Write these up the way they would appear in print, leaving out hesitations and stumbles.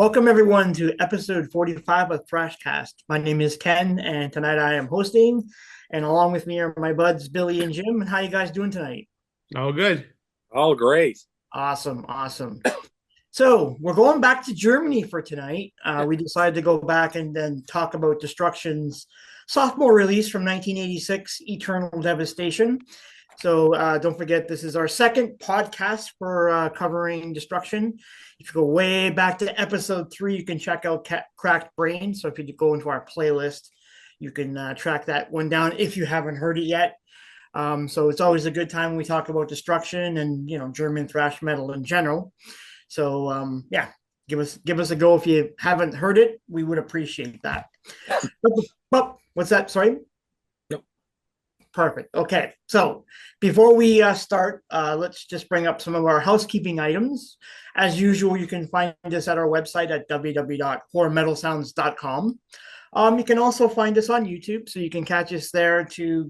Welcome everyone to episode 45 of Thrashcast. My name is Ken, and tonight I am hosting, and along with me are my buds Billy and Jim. How you guys doing tonight? Oh, good. Oh, great. Awesome, awesome. So we're going back to Germany for tonight. We decided to go back and then talk about Destruction's sophomore release from 1986, Eternal Devastation. So don't forget, this is our second podcast for covering Destruction. If you go way back to episode 3, you can check out Cracked Brain. So if you go into our playlist, you can track that one down if you haven't heard it yet. So it's always a good time when we talk about Destruction and German thrash metal in general. So yeah, give us a go if you haven't heard it. We would appreciate that. What's that? Sorry. Nope. Perfect. Okay. So before we start, let's just bring up some of our housekeeping items. As usual, you can find us at our website at www.horrormetalsounds.com. You can also find us on YouTube, so you can catch us there. You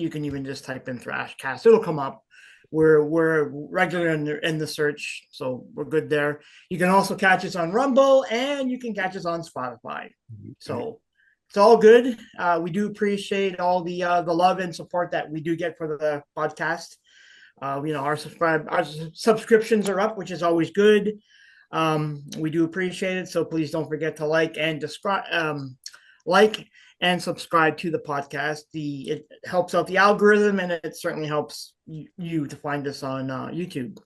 can even just type in Thrashcast; it'll come up. We're regular in the search, so we're good there. You can also catch us on Rumble, and you can catch us on Spotify. So it's all good. We do appreciate all the love and support that we do get for the podcast. Our subscriptions are up, which is always good. We do appreciate it. So please don't forget to like and subscribe to the podcast. It helps out the algorithm, and it certainly helps you to find us on YouTube.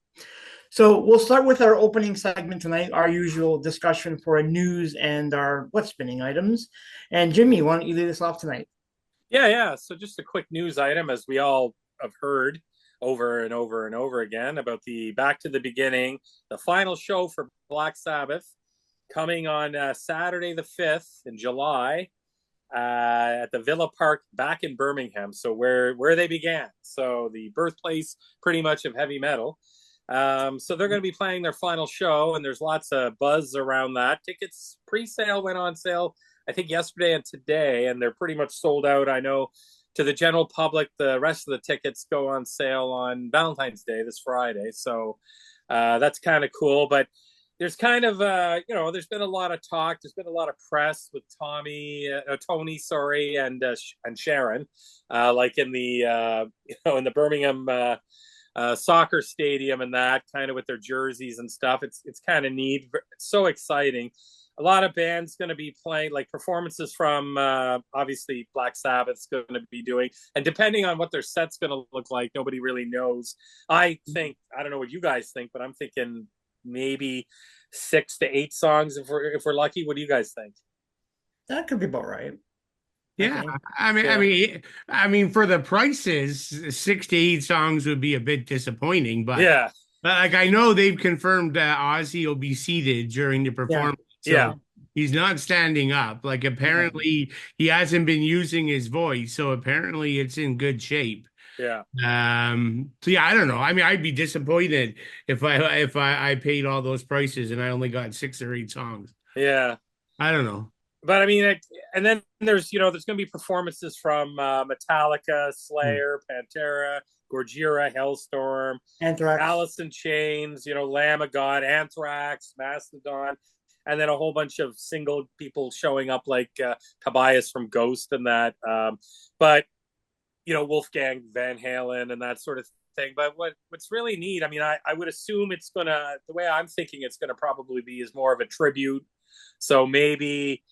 So we'll start with our opening segment tonight, our usual discussion for news and our what's spinning items. And Jimmy, why don't you lead us off tonight? Yeah. So just a quick news item, as we all have heard over and over and over again about the Back to the Beginning, the final show for Black Sabbath, coming on Saturday the 5th in July at the Villa Park back in Birmingham. So where they began. So the birthplace pretty much of heavy metal. So they're going to be playing their final show, and there's lots of buzz around that. Tickets pre-sale went on sale, I think, yesterday and today, and they're pretty much sold out. I know to the general public, the rest of the tickets go on sale on Valentine's Day, this Friday. So that's kind of cool. But there's kind of, there's been a lot of talk. There's been a lot of press with Tony, and Sharon, like in the, in the Birmingham soccer stadium and that, kind of with their jerseys and stuff. It's kind of neat. It's so exciting. A lot of bands going to be playing, like performances from obviously Black Sabbath's going to be doing, and depending on what their set's going to look like, nobody really knows. I don't know what you guys think, but I'm thinking maybe 6 to 8 songs if we're lucky. What do you guys think? That could be about right. Yeah, I mean, for the prices, 6 to 8 songs would be a bit disappointing, but yeah, like I know they've confirmed that Ozzy will be seated during the performance. So he's not standing up. Like apparently he hasn't been using his voice, so apparently it's in good shape. Yeah. So yeah, I don't know. I mean, I'd be disappointed if I paid all those prices and I only got 6 or 8 songs. Yeah. I don't know. But I mean, and then there's going to be performances from Metallica, Slayer, Pantera, Gojira, Hellstorm, Anthrax, Alice in Chains, Lamb of God, Anthrax, Mastodon, and then a whole bunch of single people showing up like Tobias from Ghost and that. But Wolfgang Van Halen and that sort of thing. But what's really neat, I mean, I would assume the way I'm thinking it's gonna probably be is more of a tribute. So maybe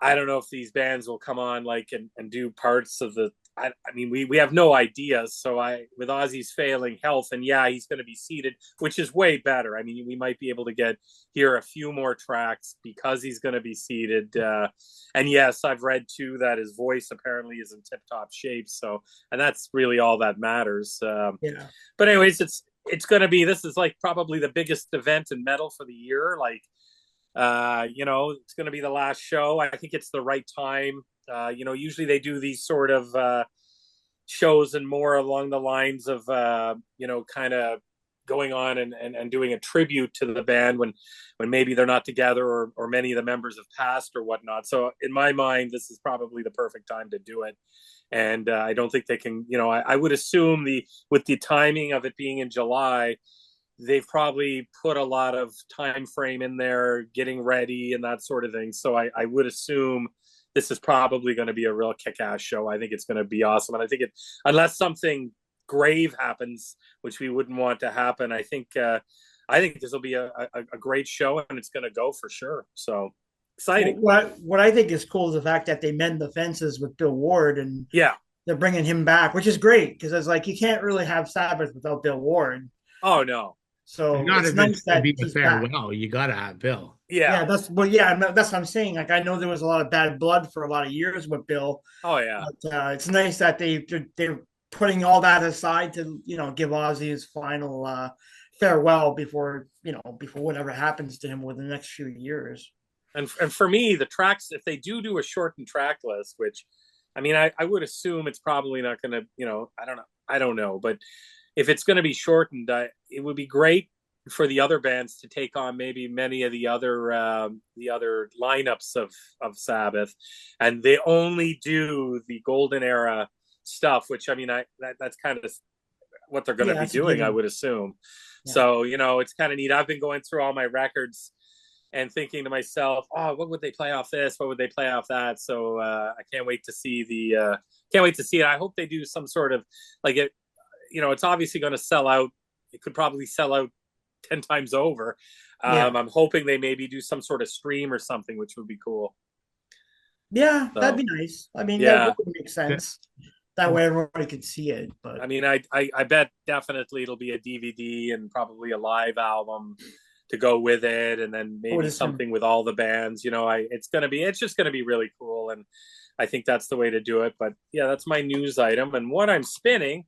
I don't know if these bands will come on and do parts of the. I mean, we have no idea. So with Ozzy's failing health, and he's going to be seated, which is way better. I mean, we might be able to hear a few more tracks because he's going to be seated. And yes, I've read too that his voice apparently is in tip-top shape. So, and that's really all that matters. But anyways, it's going to be. This is like probably the biggest event in metal for the year. It's going to be the last show. I think it's the right time. Usually they do these sort of shows and more along the lines of, kind of going on and doing a tribute to the band when maybe they're not together or many of the members have passed or whatnot. So in my mind, this is probably the perfect time to do it. And I don't think they can, I would assume with the timing of it being in July, they've probably put a lot of time frame in there, getting ready and that sort of thing. So I would assume this is probably going to be a real kick-ass show. I think it's going to be awesome, and I think unless something grave happens, which we wouldn't want to happen, I think this will be a great show, and it's going to go for sure. So exciting. What I think is cool is the fact that they mend the fences with Bill Ward, and they're bringing him back, which is great because it's like you can't really have Sabbath without Bill Ward. Oh no. So it's nice that be a he's farewell. back. You got to have Bill. That's what I'm saying. Like I know there was a lot of bad blood for a lot of years with Bill. Oh yeah. But, it's nice that they're putting all that aside to give Ozzy his final farewell before whatever happens to him over the next few years. And for me, the tracks, if they do a shortened track list, which I mean I would assume it's probably not going to, I don't know, but if it's going to be shortened, it would be great for the other bands to take on maybe many of the other lineups of Sabbath, and they only do the golden era stuff, which I mean that's kind of what they're going to be doing, I would assume. So it's kind of neat. I've been going through all my records and thinking to myself, oh, what would they play off this? What would they play off that? So I can't wait to see it. I hope they do some sort of like it. It's obviously going to sell out. It could probably sell out 10 times over. I'm hoping they maybe do some sort of stream or something, which would be cool. Yeah, that'd be nice. I mean, that would make sense. That way everybody could see it. But I mean, I bet definitely it'll be a DVD and probably a live album to go with it, and then maybe something with all the bands. It's just gonna be really cool, and I think that's the way to do it. But yeah, that's my news item, and what I'm spinning.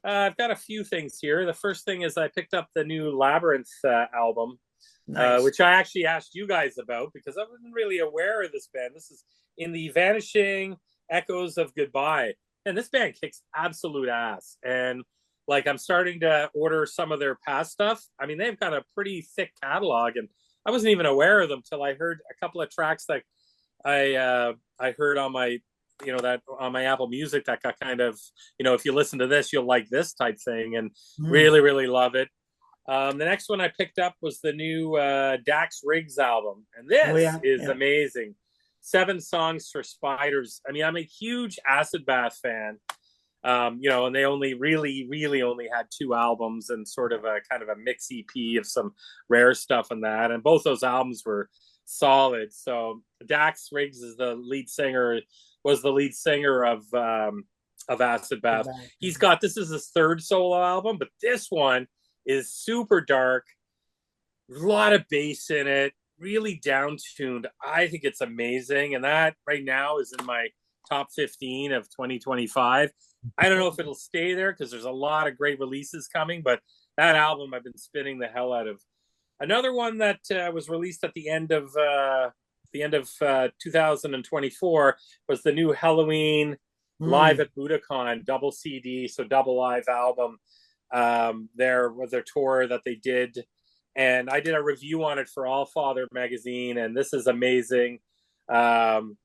I've got a few things here. The first thing is I picked up the new Labyrinth album, which I actually asked you guys about because I wasn't really aware of this band. This is In the Vanishing Echoes of Goodbye. And this band kicks absolute ass. And like I'm starting to order some of their past stuff. I mean, they've got a pretty thick catalog, and I wasn't even aware of them till I heard a couple of tracks that I heard on my that on my Apple Music that got kind of, if you listen to this, you'll like this type thing, and really, really love it. The next one I picked up was the new Dax Riggs album, and this is amazing. 7 songs for spiders. I mean, I'm a huge Acid Bath fan, and they only really only had 2 albums and sort of a kind of a mix EP of some rare stuff and that, and both those albums were solid. So Dax Riggs is was the lead singer of Acid Bath. This is his 3rd solo album, but this one is super dark, a lot of bass in it, really down-tuned. I think it's amazing, and that right now is in my top 15 of 2025. I don't know if it'll stay there because there's a lot of great releases coming, but that album I've been spinning the hell out of. Another one that was released at the end of 2024 was the new Halloween Live at Budokan double CD, so double live album. There was their tour that they did, and I did a review on it for All Father magazine, and this is amazing. Some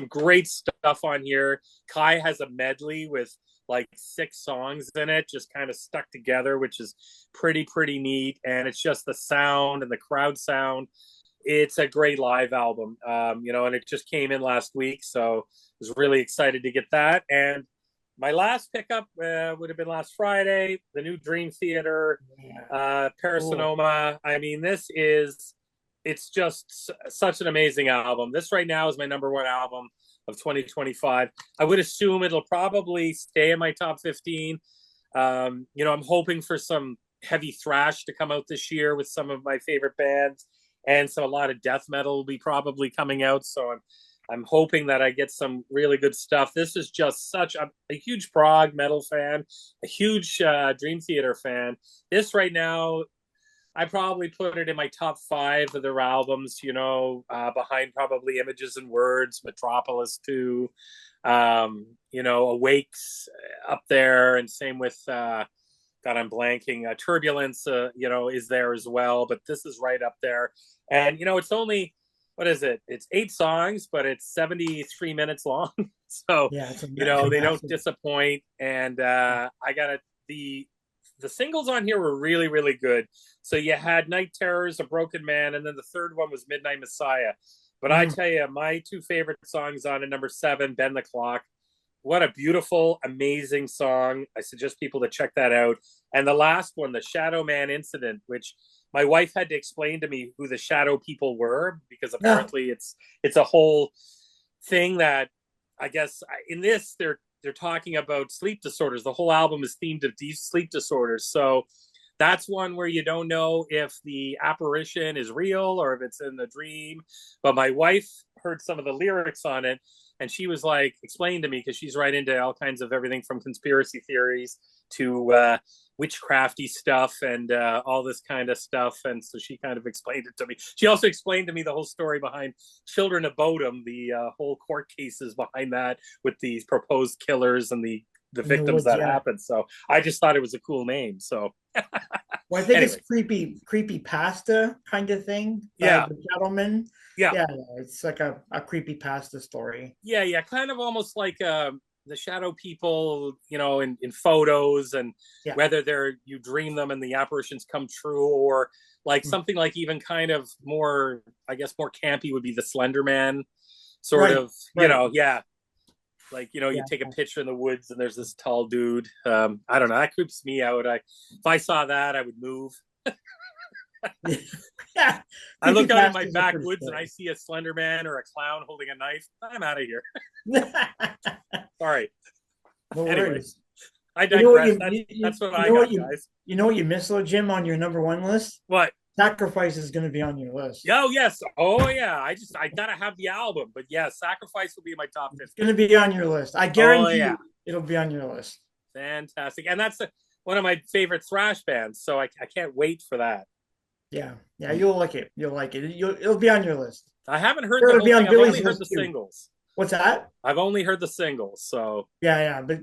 great stuff on here. Kai has a medley with like 6 songs in it, just kind of stuck together, which is pretty neat. And it's just the sound and the crowd sound. It's a great live album, and it just came in last week, so I was really excited to get that. And my last pickup would have been last Friday, the new Dream Theater, Parasonoma. I mean, it's just such an amazing album. This right now is my number 1 album of 2025. I would assume it'll probably stay in my top 15. I'm hoping for some heavy thrash to come out this year with some of my favorite bands, and so a lot of death metal will be probably coming out. So I'm hoping that I get some really good stuff. This is just such a huge prog metal fan, a huge Dream Theater fan. This right now, I probably put it in my top 5 of their albums, behind probably Images and Words, Metropolis 2, Awakes up there, and same with, God, I'm blanking, Turbulence, is there as well, but this is right up there. And, it's only, what is it? It's 8 songs, but it's 73 minutes long. So, they don't disappoint. And I got the the singles on here were really, really good. So you had Night Terrors, A Broken Man, and then the third one was Midnight Messiah. But I tell you, my two favorite songs on it, number 7, Bend the Clock. What a beautiful, amazing song. I suggest people to check that out. And the last one, the Shadow Man Incident, which my wife had to explain to me who the shadow people were, because apparently it's a whole thing that, I guess in this they're talking about sleep disorders. The whole album is themed to sleep disorders. So that's one where you don't know if the apparition is real or if it's in the dream. But my wife heard some of the lyrics on it, and she was like, explain to me, because she's right into all kinds of everything from conspiracy theories to witchcrafty stuff and all this kind of stuff. And so she kind of explained it to me. She also explained to me the whole story behind Children of Bodom, the whole court cases behind that with these proposed killers and the victims that happened. So I just thought it was a cool name. So well, I think it's creepy pasta kind of thing. The gentleman. Yeah, it's like a creepy pasta story. Yeah, kind of almost like the shadow people, in photos, and whether you dream them and the apparitions come true, or like something like even kind of more, I guess, more campy would be the Slender Man sort of, like, you take a picture in the woods and there's this tall dude. I don't know. That creeps me out. If I saw that, I would move. I look out in my backwoods and I see a Slender Man or a clown holding a knife. I'm out of here. Sorry. No Anyways, I digress. That's what I got, guys. You know what you missed, though, Jim, on your number 1 list? What? Sacrifice is going to be on your list. Oh, yes. Oh, yeah. I got to have the album. But yeah, Sacrifice will be in my top 50. It's going to be on your list. I guarantee you it'll be on your list. Fantastic. And that's one of my favorite thrash bands. So I can't wait for that. Yeah, you'll like it. It'll be on your list. I haven't heard the whole thing. I've only heard the singles. What's that? I've only heard the singles. So yeah. But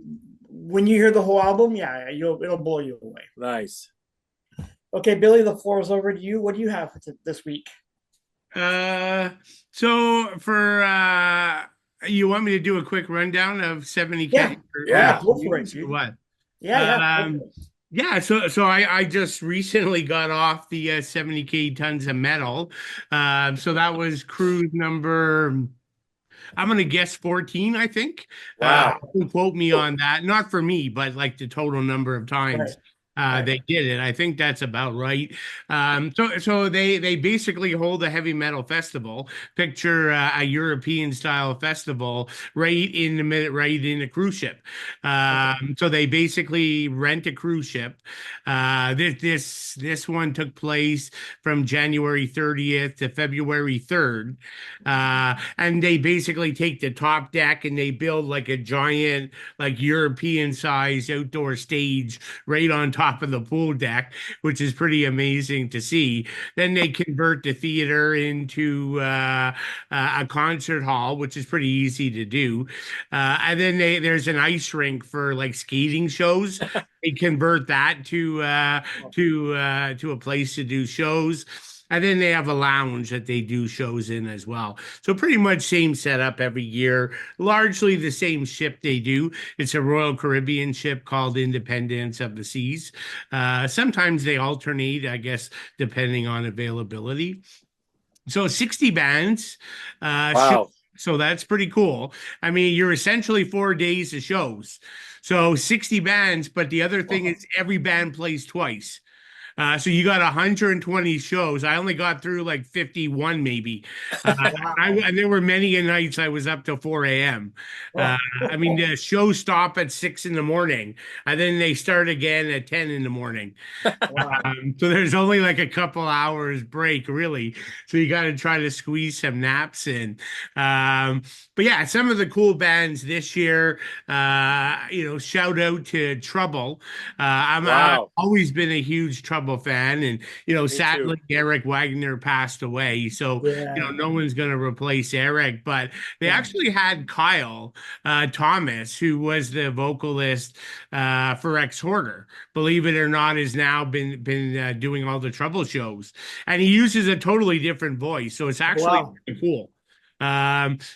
when you hear the whole album, it'll blow you away. Nice. Okay, Billy, the floor is over to you. What do you have this week? So for you want me to do a quick rundown of 70K? Yeah, go for it, dude. What? Yeah. Yeah, so I just recently got off the 70K tons of metal. So that was cruise number, I'm going to guess 14, I think. Wow. Don't quote me on that. Not for me, but like the total number of times. They did it. I think that's about right. So they basically hold a heavy metal festival. Picture a European style festival right in a cruise ship. So they basically rent a cruise ship. This one took place from January 30th to February 3rd. And they basically take the top deck and they build like a giant, like European size outdoor stage right on top of the pool deck, which is pretty amazing to see. Then they convert the theater into a concert hall, which is pretty easy to do. And then there's an ice rink for like skating shows. They convert that to a place to do shows. And then they have a lounge that they do shows in as well. So pretty much same setup every year, largely the same ship they do. It's a Royal Caribbean ship called Independence of the Seas. Sometimes they alternate, I guess, depending on availability. So 60 bands. Wow. So that's pretty cool. I mean, you're essentially 4 days of shows. So 60 bands, but the other thing is every band plays twice. So you got 120 shows. I only got through like 51 maybe. And there were many nights I was up till 4 a.m. I mean, the shows stop at 6 in the morning, and then they start again at 10 in the morning. So there's only like a couple hours break, really. So you got to try to squeeze some naps in. But yeah, some of the cool bands this year, shout out to Trouble. I've always been a huge Trouble fan, and sadly Eric Wagner passed away, so no one's going to replace Eric, but they actually had Kyle Thomas, who was the vocalist for Ex Hoarder, believe it or not, has now been doing all the Trouble shows, and he uses a totally different voice, so it's actually pretty cool.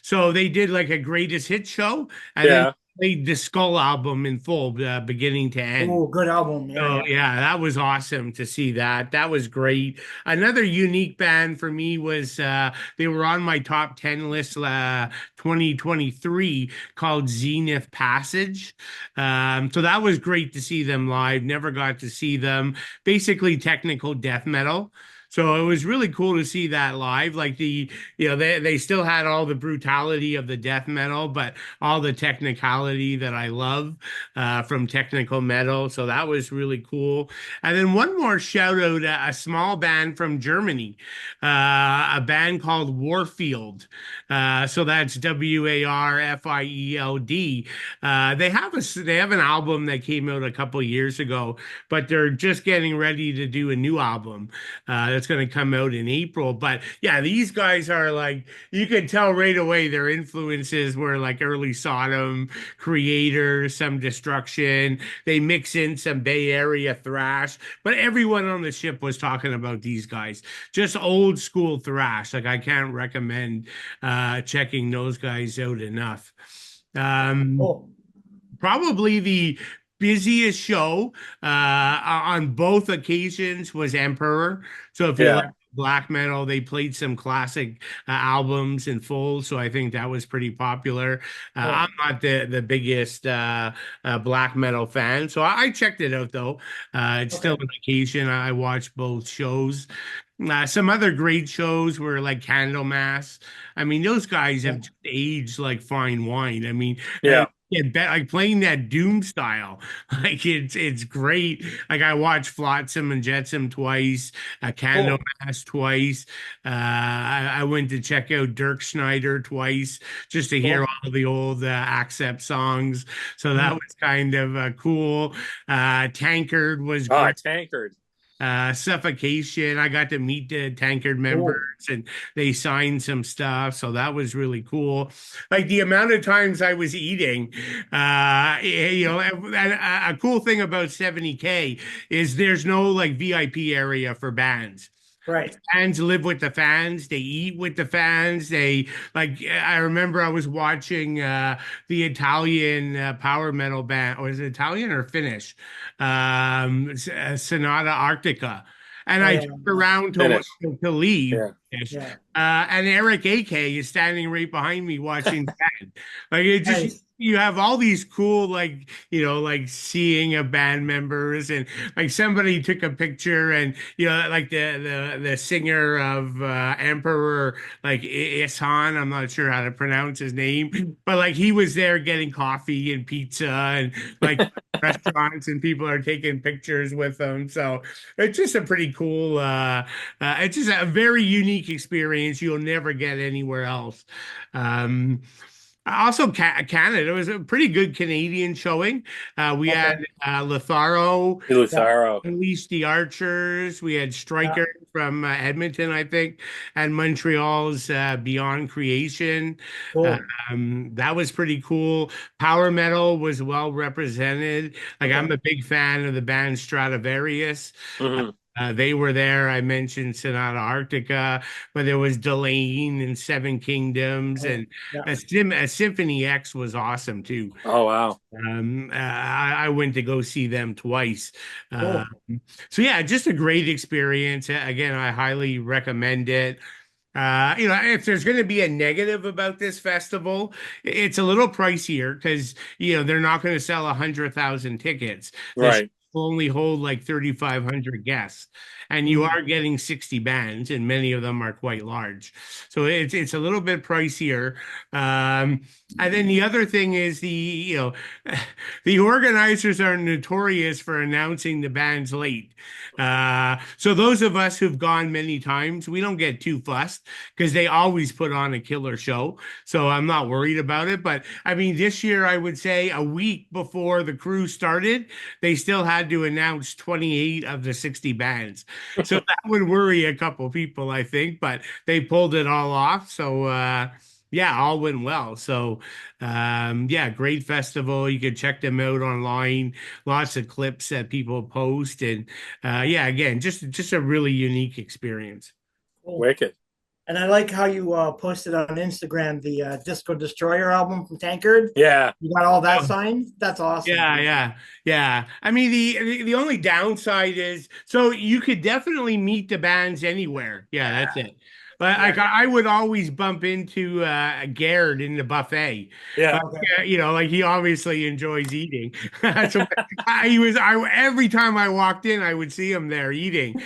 So they did like a greatest hit show, and then played the Skull album in full, beginning to end. Oh, good album. Yeah, Oh yeah. yeah, that was awesome to see that. That was great. Another unique band for me was they were on my top 10 list 2023 called Zenith Passage. So that was great to see them live. Never got to see them. Basically technical death metal. So it was really cool to see that live. Like they still had all the brutality of the death metal, but all the technicality that I love from technical metal. So that was really cool. And then one more shout out, a small band from Germany, a band called Warfield. So that's Warfield. They have an album that came out a couple years ago, but they're just getting ready to do a new album that's going to come out in April. But yeah, these guys are like, you can tell right away their influences were like early Sodom, Creators, some Destruction. They mix in some Bay Area thrash, but everyone on the ship was talking about these guys. Just old school thrash. Like I can't recommend checking those guys out enough. Oh, Probably the busiest show on both occasions was Emperor. So if you Yeah. like black metal, they played some classic albums in full. So I think that was pretty popular. oh, I'm not the biggest black metal fan, so I checked it out though. It's still okay. an occasion. I watched both shows. Some other great shows were like Candlemass. I mean, those guys Yeah. have just aged like fine wine. I mean, Yeah. yeah, like playing that Doom style, like it's great. Like I watched Flotsam and Jetsam twice, Cool. Candlemass twice. I went to check out Dirk Schneider twice just to hear Cool. all the old Accept songs. So that Mm. was kind of cool. Tankard was Ah, great. Tankard. Suffocation. I got to meet the Tankard members Oh, and they signed some stuff. So that was really cool. Like the amount of times I was eating, a cool thing about 70K is there's no like VIP area for bands. right. Fans live with the fans. They eat with the fans. They like. I remember I was watching the Italian power metal band, or is it Italian or Finnish? Sonata Arctica, and Oh, I yeah. turned around Finish. to leave. Yeah. Yeah. And Eric AK is standing right behind me watching that. Like it just Nice. you have all these cool like like seeing of band members and like somebody took a picture and like the singer of Emperor like Isan, I'm not sure how to pronounce his name, but like he was there getting coffee and pizza and like restaurants and people are taking pictures with them. So it's just a pretty cool it's just a very unique experience you'll never get anywhere else. Um, Also, Canada was a pretty good Canadian showing. We Okay. had Lotharo, Yeah. Lutharo. Unleash the Archers. We had Yeah. Striker from Edmonton, I think, and Montreal's Beyond Creation. Cool. That was pretty cool. Power metal was well represented. Like Okay. I'm a big fan of the band Stradivarius. Hmm. They were there. I mentioned Sonata Arctica, but there was Delane and Seven Kingdoms, Oh, and yeah. a Symphony X was awesome too. Oh, wow. I went to go see them twice. Cool. So yeah, just a great experience. Again, I highly recommend it. If there's going to be a negative about this festival, it's a little pricier because they're not going to sell 100,000 tickets. The show Right. will only hold like 3,500 guests, and you Mm. are getting 60 bands, and many of them are quite large. So it's a little bit pricier. And then the other thing is the organizers are notorious for announcing the bands late. So those of us who've gone many times, we don't get too fussed because they always put on a killer show. So I'm not worried about it. But I mean, this year, I would say a week before the cruise started, they still had to announce 28 of the 60 bands. So that would worry a couple people, I think, but they pulled it all off. So, yeah, all went well. So, yeah, great festival. You can check them out online. Lots of clips that people post, and yeah, again, just a really unique experience. Cool. Wicked. And I like how you posted on Instagram the Disco Destroyer album from Tankard. Yeah. You got all that Oh, signed? That's awesome. yeah. I mean, the only downside is so you could definitely meet the bands anywhere. Yeah, that's it. But like I would always bump into Garrett in the buffet. Yeah. Okay. Like he obviously enjoys eating. So I every time I walked in, I would see him there eating.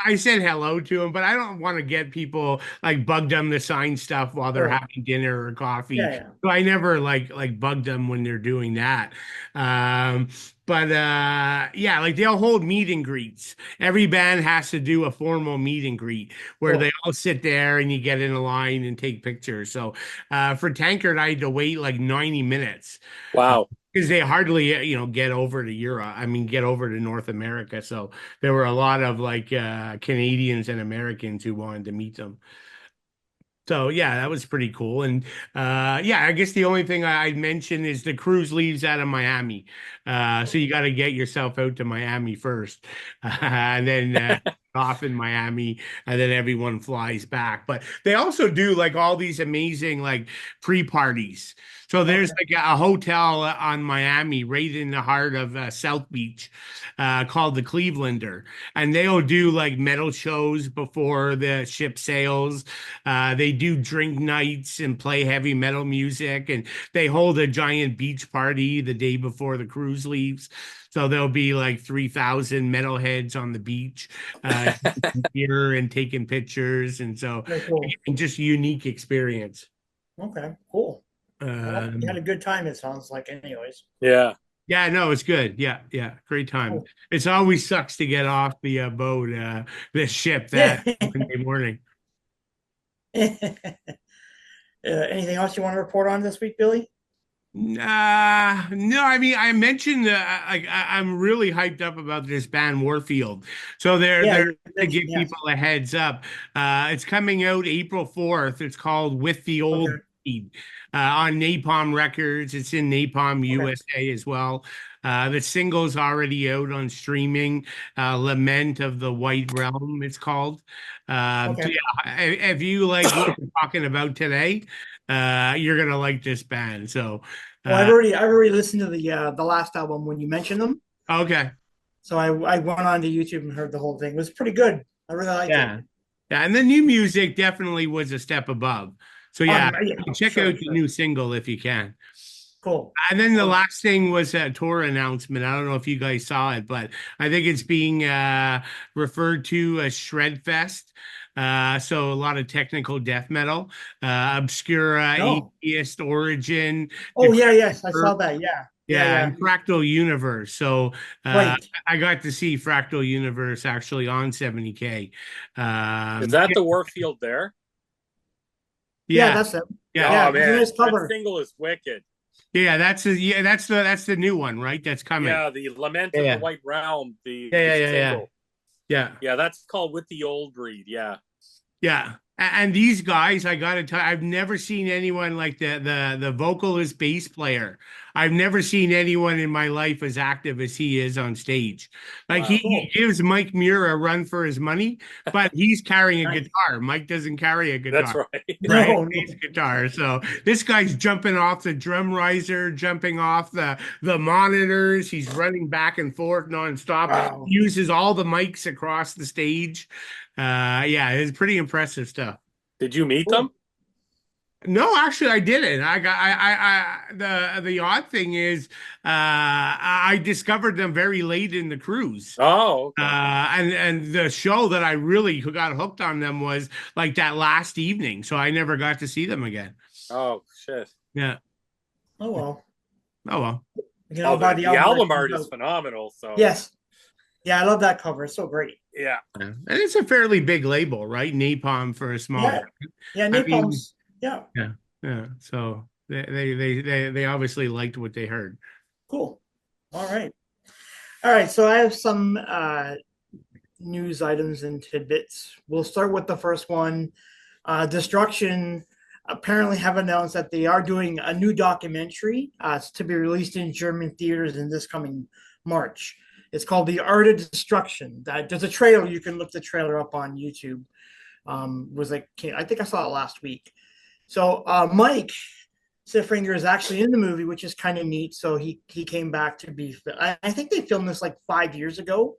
I said hello to him, but I don't want to get people like bug them to sign stuff while they're Sure. having dinner or coffee. Yeah. So I never like bug them when they're doing that. Um, but yeah, like they'll hold meet and greets. Every band has to do a formal meet and greet where they Cool. all sit there and you get in a line and take pictures. So for Tankard, I had to wait like 90 minutes Wow. because they hardly, get over to Europe. I mean, get over to North America. So there were a lot of like Canadians and Americans who wanted to meet them. So yeah, that was pretty cool. And yeah, I guess the only thing I'd mention is the cruise leaves out of Miami. So you got to get yourself out to Miami first, and then off in Miami, and then everyone flies back. But they also do like all these amazing like pre-parties. So there's Okay. like a hotel on Miami, right in the heart of South Beach, called the Clevelander, and they'll do like metal shows before the ship sails. They do drink nights and play heavy metal music, and they hold a giant beach party the day before the cruise leaves. So there'll be like 3,000 metalheads on the beach, here and taking pictures, and so Very cool. just unique experience. Okay. Cool. Well, you had Um, a good time, it sounds like, anyways. Yeah. yeah, no, it's good. Yeah, great time. It's always sucks to get off the boat, this ship Yeah. that Monday morning. Anything else you want to report on this week, Billy? No, I mean, I mentioned I'm really hyped up about this band Warfield. So Yeah, they're you to give mentioned, yes. people a heads up. It's coming out April 4th. It's called With the Old Okay. Breed, on Napalm Records. It's in Napalm Okay. USA as well. The single's already out on streaming. Lament of the White Realm, it's called. So Okay. yeah, if you like what we're talking about today, you're gonna like this band. So Well, uh, I've already listened to the last album when you mentioned them. okay. So I went on to YouTube and heard the whole thing. It was pretty good. I really liked it. Yeah. Yeah. And the new music definitely was a step above. So yeah, Yeah, check sure, out the sure. new single if you can. Cool. And then the Cool. last thing was a tour announcement. I don't know if you guys saw it, but I think it's being referred to as Shred Fest. So a lot of technical death metal, Obscura, No. Atheist Origin, Oh yeah, yes, I saw that. Yeah. Yeah, yeah, yeah. and Fractal Universe. So Right. I got to see Fractal Universe actually on 70K. Is that the Warfield there? Yeah, Yeah, that's it. yeah, Yeah, Oh it's a man, nice that cover. single is wicked. that's the new one, right? That's coming. Yeah, the Lament of the Yeah, White Realm, the yeah, yeah, the yeah, yeah, single. yeah. Yeah, that's called With the Old Breed. Yeah. Yeah. And these guys, I gotta tell you, I've never seen anyone like the vocalist bass player. I've never seen anyone in my life as active as he is on stage. Like Wow. he Cool. gives Mike Muir a run for his money, but he's carrying a Nice. guitar. Mike doesn't carry a That's guitar. right. Right, No, no. bass guitar. So this guy's jumping off the drum riser, jumping off the monitors. He's running back and forth nonstop. Wow. Uses all the mics across the stage. Yeah, it's pretty impressive stuff. Did you meet them? Cool. No, actually, I didn't. The odd thing is, I discovered them very late in the cruise. Oh, okay. And the show that I really got hooked on them was like that last evening, so I never got to see them again. Oh shit. Yeah. Oh well. Oh well. You know, Oh, by the album album that art comes is out. phenomenal. So Yes. Yeah, I love that cover. It's so great. yeah. Yeah. And it's a fairly big label, right? Napalm for a small. Yeah. Yeah, I mean, Napalm's. Yeah. yeah. So they obviously liked what they heard. Cool. All right. All right. So I have some news items and tidbits. We'll start with the first one. Destruction apparently have announced that they are doing a new documentary to be released in German theaters in this coming March. It's called The Art of Destruction. There's a trailer. You can look the trailer up on YouTube. Was like, I think I saw it last week. So Mike Sifringer is actually in the movie, which is kind of neat. So he came back to be. I think they filmed this like 5 years ago.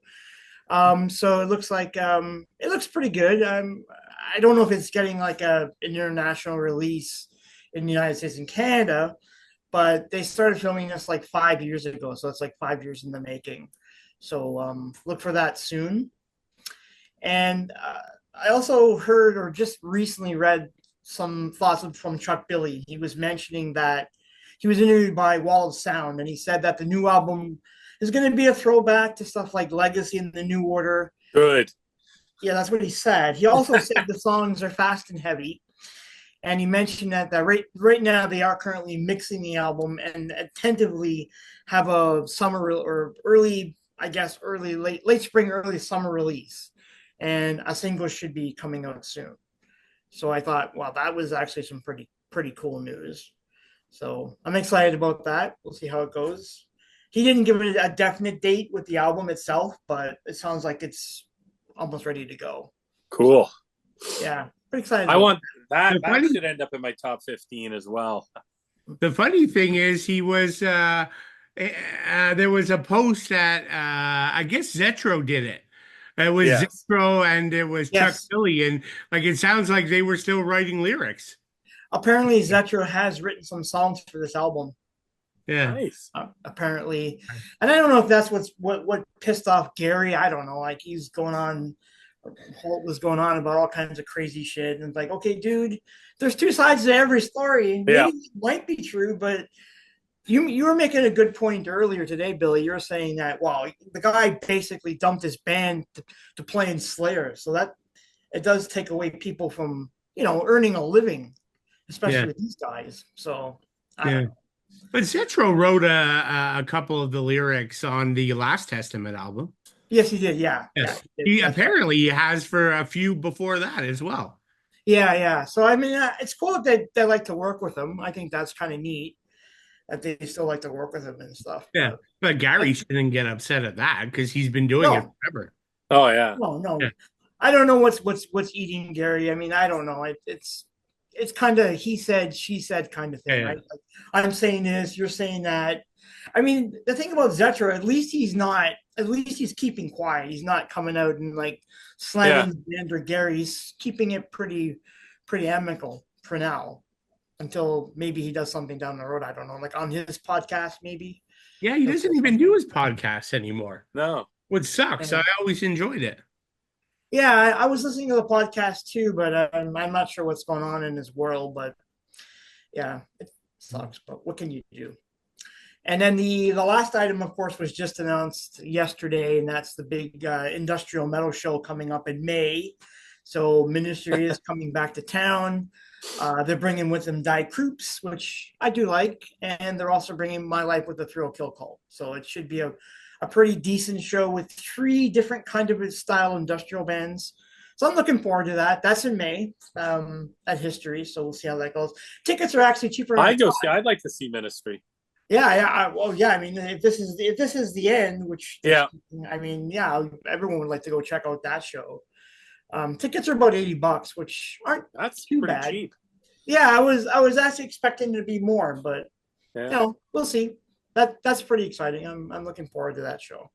So it looks like it looks pretty good. I don't know if it's getting like an international release in the United States and Canada, but they started filming this like 5 years ago. So it's like 5 years in the making. So look for that soon. And I also heard or just recently read some thoughts from Chuck Billy. He was mentioning that he was interviewed by Wall of Sound, and he said that the new album is going to be a throwback to stuff like Legacy and the New Order. Good. Yeah, that's what he said. He also said the songs are fast and heavy. And he mentioned that right now they are currently mixing the album and attentively have a summer or early, I guess, late spring, early summer release. And a single should be coming out soon. So I thought, wow, that was actually some pretty cool news. So I'm excited about that. We'll see how it goes. He didn't give it a definite date with the album itself, but it sounds like it's almost ready to go. Cool. Yeah, pretty excited. I want that. That should end up in my top 15 as well. The funny thing is, he was there was a post that I guess Zetro did it. It was Zetro and it was Chuck Billy, and like it sounds like they were still writing lyrics. Apparently, Zetro has written some songs for this album. Yeah, nice. Apparently, and I don't know if that's what pissed off Gary. I don't know. Like he's going on, Holt was going on about all kinds of crazy shit, and it's like, okay, dude, there's two sides to every story. Maybe it might be true, but you were making a good point earlier today, Billy. You were saying that, wow, the guy basically dumped his band to play in Slayer, so that it does take away people from earning a living, especially with these guys. So I don't know. But Zetro wrote a couple of the lyrics on the Last Testament album. Yes, he did. Yeah. Yes. He apparently has for a few before that as well. Yeah. So, I mean, it's cool that they like to work with him. I think that's kind of neat that they still like to work with him and stuff. Yeah. But Gary shouldn't get upset at that because he's been doing it forever. Oh, yeah. No. Yeah. I don't know what's eating Gary. I mean, I don't know. It's kind of he said, she said kind of thing, right? Like, I'm saying this, you're saying that. I mean, the thing about Zetro, at least he's keeping quiet. He's not coming out and like slamming the band or Gary. He's keeping it pretty amicable for now until maybe he does something down the road. I don't know, like on his podcast, maybe. Yeah, he doesn't even do his podcast anymore. No. Which sucks. I always enjoyed it. Yeah, I was listening to the podcast too, but I'm not sure what's going on in his world. But yeah, it sucks. But what can you do? And then the last item, of course, was just announced yesterday, and that's the big industrial metal show coming up in May. So Ministry is coming back to town. They're bringing with them Die Krupps, which I do like, and they're also bringing My Life with the Thrill Kill Cult. So it should be a pretty decent show with 3 different kind of style industrial bands. So I'm looking forward to that. That's in May at History, so we'll see how that goes. Tickets are actually cheaper. I'd like to see Ministry. Yeah. I mean, if this is the end, which I mean, everyone would like to go check out that show. Tickets are about $80, which that's too pretty bad. cheap. Yeah, I was actually expecting it to be more, but we'll see. That's pretty exciting. I'm looking forward to that show.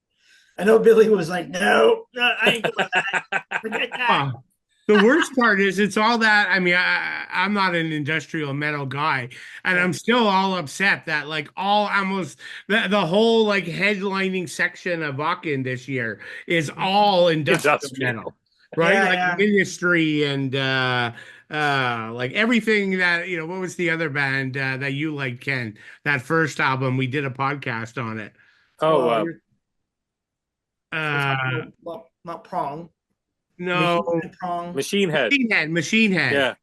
I know Billy was like, no, I ain't doing that. Forget that. The worst part is it's all that. I mean, I'm not an industrial metal guy, and I'm still all upset that like almost the whole like headlining section of Wacken this year is all industrial metal, right? Ministry and like everything that what was the other band that you liked, Ken? That first album, we did a podcast on it. Not Prong. No, Machine Head. Yeah,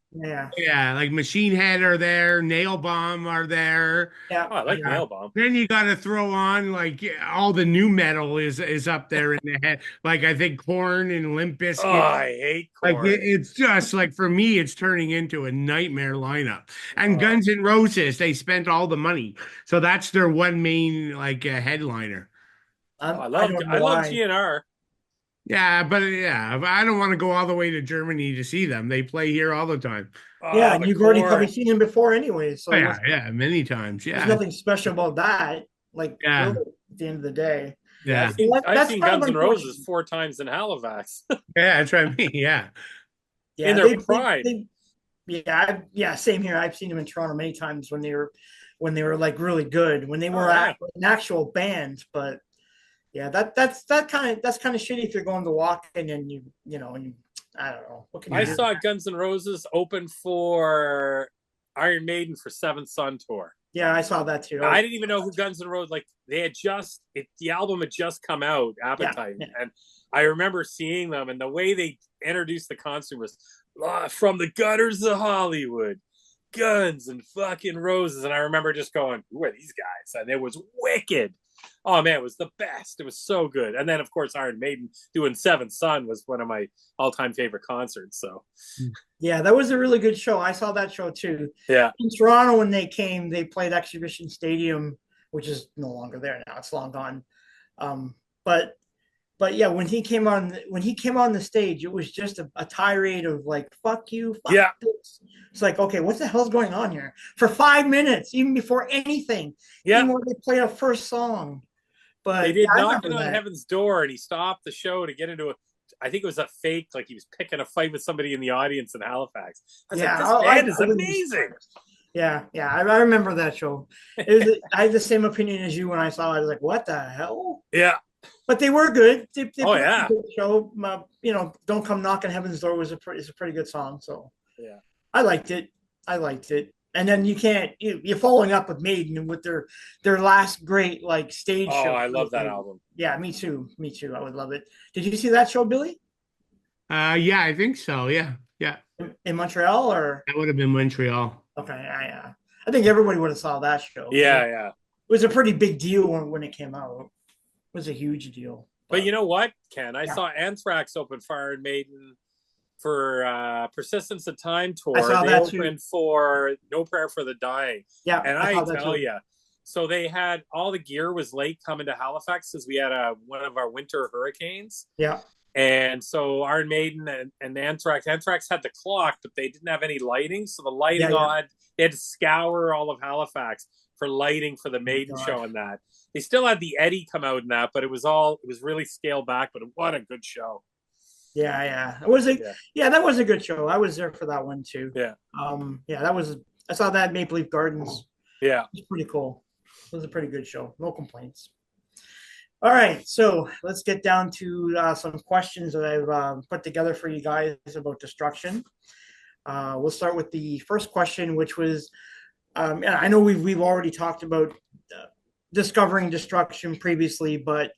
like Machine Head are there, Nail Bomb are there. Yeah, I like Nail Bomb. Then you got to throw on like all the new metal is up there in the head. Like I think Korn and Limp Bizkit. Oh, I hate Korn. Like it's just like for me, it's turning into a nightmare lineup. And Guns N' Roses, they spent all the money, so that's their one main like headliner. I love GNR. Yeah, but I don't want to go all the way to Germany to see them. They play here all the time. Yeah, Oh, and the you've already core. probably seen him before anyway, so Oh, yeah, many times. there's Yeah, nothing special about that. Like, yeah, really, at the end of the day. Yeah, yeah, I've That's seen kind of Guns N' Roses unfortunate. 4 times in Halifax yeah. That's what I mean. Yeah, in Yeah, their pride. yeah, same here. I've seen them in Toronto many times when they were like really good, when they Oh were yeah. an actual band. But yeah, that's kind of shitty if you're going to walk in and and I don't know, what can you I do? saw Guns N' Roses open for Iron Maiden for Seventh Son tour. Yeah, I saw that too. I didn't even know who Guns N' Roses, like they had the album had just come out, Appetite, Yeah. and I remember seeing them, and the way they introduced the concert was from the gutters of Hollywood, Guns and fucking Roses, and I remember just going, "Who are these guys?" And it was wicked. Oh man, it was the best. It was so good. And then of course Iron Maiden doing Seventh Son was one of my all-time favorite concerts. So Yeah, that was a really good show. I saw that show too. yeah. In Toronto, when they came, they played Exhibition Stadium, which is no longer there now. It's long gone. Um, but but yeah, when he came on the stage, it was just a tirade of like "fuck you, fuck Yeah. this." It's like, okay, what the hell's going on here? For 5 minutes, even before anything, Yeah. even when they played a first song. But They did yeah, I Knocking remember on that. Heaven's Door, and he stopped the show to get into I think it was a fake, like he was picking a fight with somebody in the audience in Halifax. I was like, this band is wouldn't be amazing. surprised. Yeah, I remember that show. I had the same opinion as you when I saw it. I was like, what the hell? Yeah. But they were good. They Oh, put yeah. a good show. Don't Come Knocking Heaven's Door is a pretty good song. So Yeah. I liked it. And then you're following up with Maiden with their last great like stage Oh, show. I love that album. Yeah, me too. I would love it. Did you see that show, Billy? yeah. I think so. Yeah, yeah. In Montreal, or That would have been Montreal. okay, I think everybody would have saw that show. Yeah, yeah. It was a pretty big deal when it came out. It was a huge deal. But you know what, Ken? I saw Anthrax open for Iron Maiden for Persistence of Time tour. I saw they that opened too. for No Prayer for the Dying. Yeah, And I I saw that tell too. you, so they had all the gear was late coming to Halifax because we had one of our winter hurricanes. Yeah. And so Iron Maiden and Anthrax had the clock, but they didn't have any lighting. So the lighting they had to scour all of Halifax for lighting for the Maiden show and that. They still had the Eddie come out in that, but it was really scaled back, but what a good show. Yeah. It was that was a good show. I was there for that one too. Yeah. I saw that at Maple Leaf Gardens. Yeah. It was pretty cool. It was a pretty good show. No complaints. All right, so let's get down to some questions that I've put together for you guys about Destruction. We'll start with the first question, which was, and I know we've already talked about discovering Destruction previously, but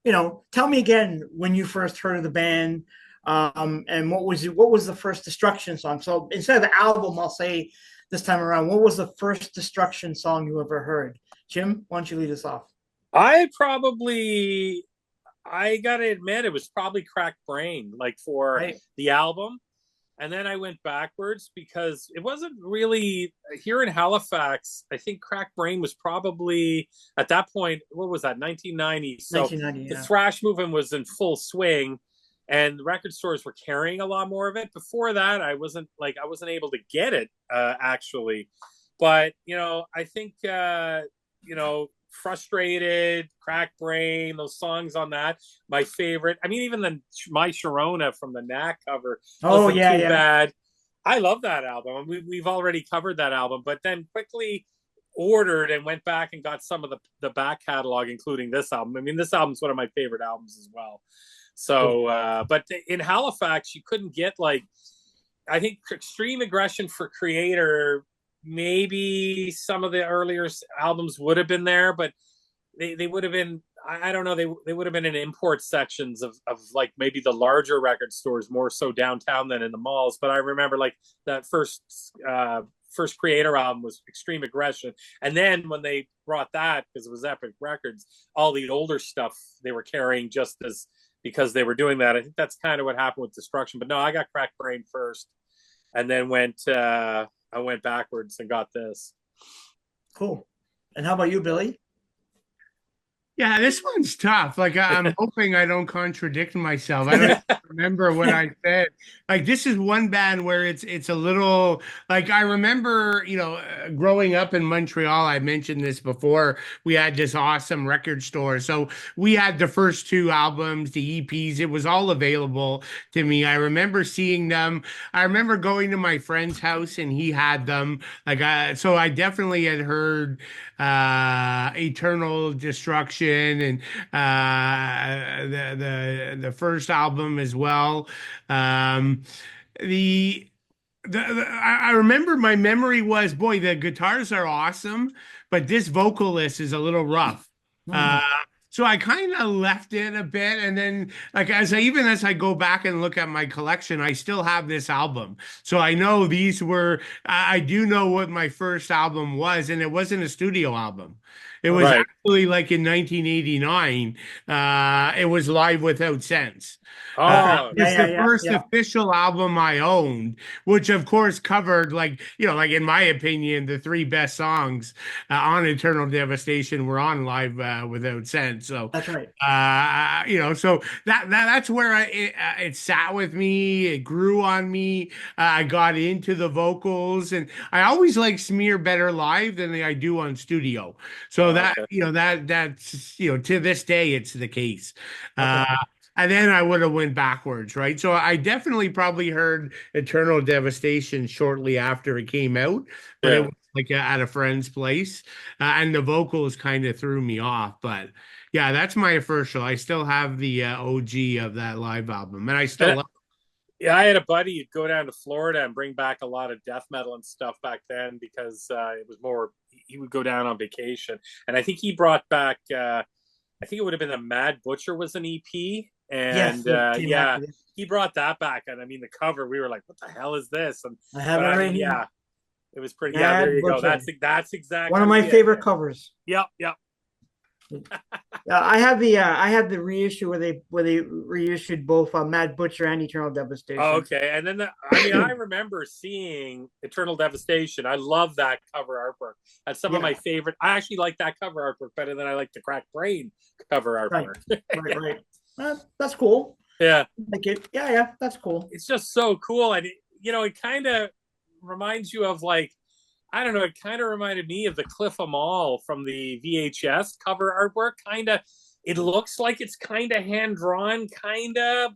tell me again when you first heard of the band, and what was the first Destruction song? So instead of the album, I'll say this time around, what was the first Destruction song you ever heard? Jim, why don't you lead us off? I gotta admit, it was probably Cracked Brain, like for the album. And then I went backwards because it wasn't really here in Halifax. I think Cracked Brain was probably at that point, what was that, 1990? So 1990, the thrash movement was in full swing and the record stores were carrying a lot more of it. Before that, I wasn't able to get it actually. But, I think, Frustrated, Cracked Brain, those songs on that, my favorite. I mean, even My Sharona from the Knack cover wasn't too bad. I love that album. We've already covered that album, but then quickly ordered and went back and got some of the back catalog, including this album. I mean, this album's one of my favorite albums as well. So, but in Halifax, you couldn't get I think Extreme Aggression for Creator. Maybe some of the earlier albums would have been there, but they would have been, I don't know, they would have been in import sections of like maybe the larger record stores, more so downtown than in the malls. But I remember that first Creator album was Extreme Aggression. And then when they brought that, because it was Epic Records, all the older stuff they were carrying just as because they were doing that. I think that's kind of what happened with Destruction. But no, I got Cracked Brain first and then I went backwards and got this. Cool. And how about you, Billy? Yeah, this one's tough. Like I'm hoping I don't contradict myself. I don't remember what I said. Like this is one band where it's a little like I remember, growing up in Montreal, I mentioned this before. We had this awesome record store. So we had the first two albums, the EPs. It was all available to me. I remember seeing them. I remember going to my friend's house and he had them. So I definitely had heard Eternal Destruction and the first album as well. Um, the I remember my memory was, boy, the guitars are awesome, but this vocalist is a little rough. Uh, so I kind of left it a bit, and then like as I go back and look at my collection, I still have this album. So I know these were I do know what my first album was, and it wasn't a studio album. It was Right. actually like in 1989. It was Live Without Sense. Oh, It's the first yeah. official album I owned, which of course covered like in my opinion, the three best songs on Eternal Devastation were on Live Without Sense. So That's right. so that's where it sat with me. It grew on me. I got into the vocals, and I always like Smear better live than I do on studio. So that's to this day it's the case. And then I would have went backwards, right? So I definitely probably heard Eternal Devastation shortly after it came out, but it was like at a friend's place, and the vocals kind of threw me off. But yeah, that's my official. I still have the OG of that live album, and I still love. Yeah, I had a buddy who'd go down to Florida and bring back a lot of death metal and stuff back then because it was more. He would go down on vacation, and I think he brought back. I think it would have been a Mad Butcher was an EP. And yes, he brought that back, and I mean the cover. We were like, "What the hell is this?" And I have it right here. Yeah, it was pretty. Yeah, there you go. That's exactly one of my favorite covers. Yep. I have the reissue where they reissued both Mad Butcher and Eternal Devastation. Oh, okay, and then I remember seeing Eternal Devastation. I love that cover artwork. That's some of my favorite. I actually like that cover artwork better than I like the Cracked Brain cover artwork. Right. That's cool. Yeah, like it. Yeah, that's cool. It's just so cool, and it kind of reminds you of like. I don't know. It kind of reminded me of the Cliff Amal from the VHS cover artwork. Kind of, it looks like it's kind of hand drawn,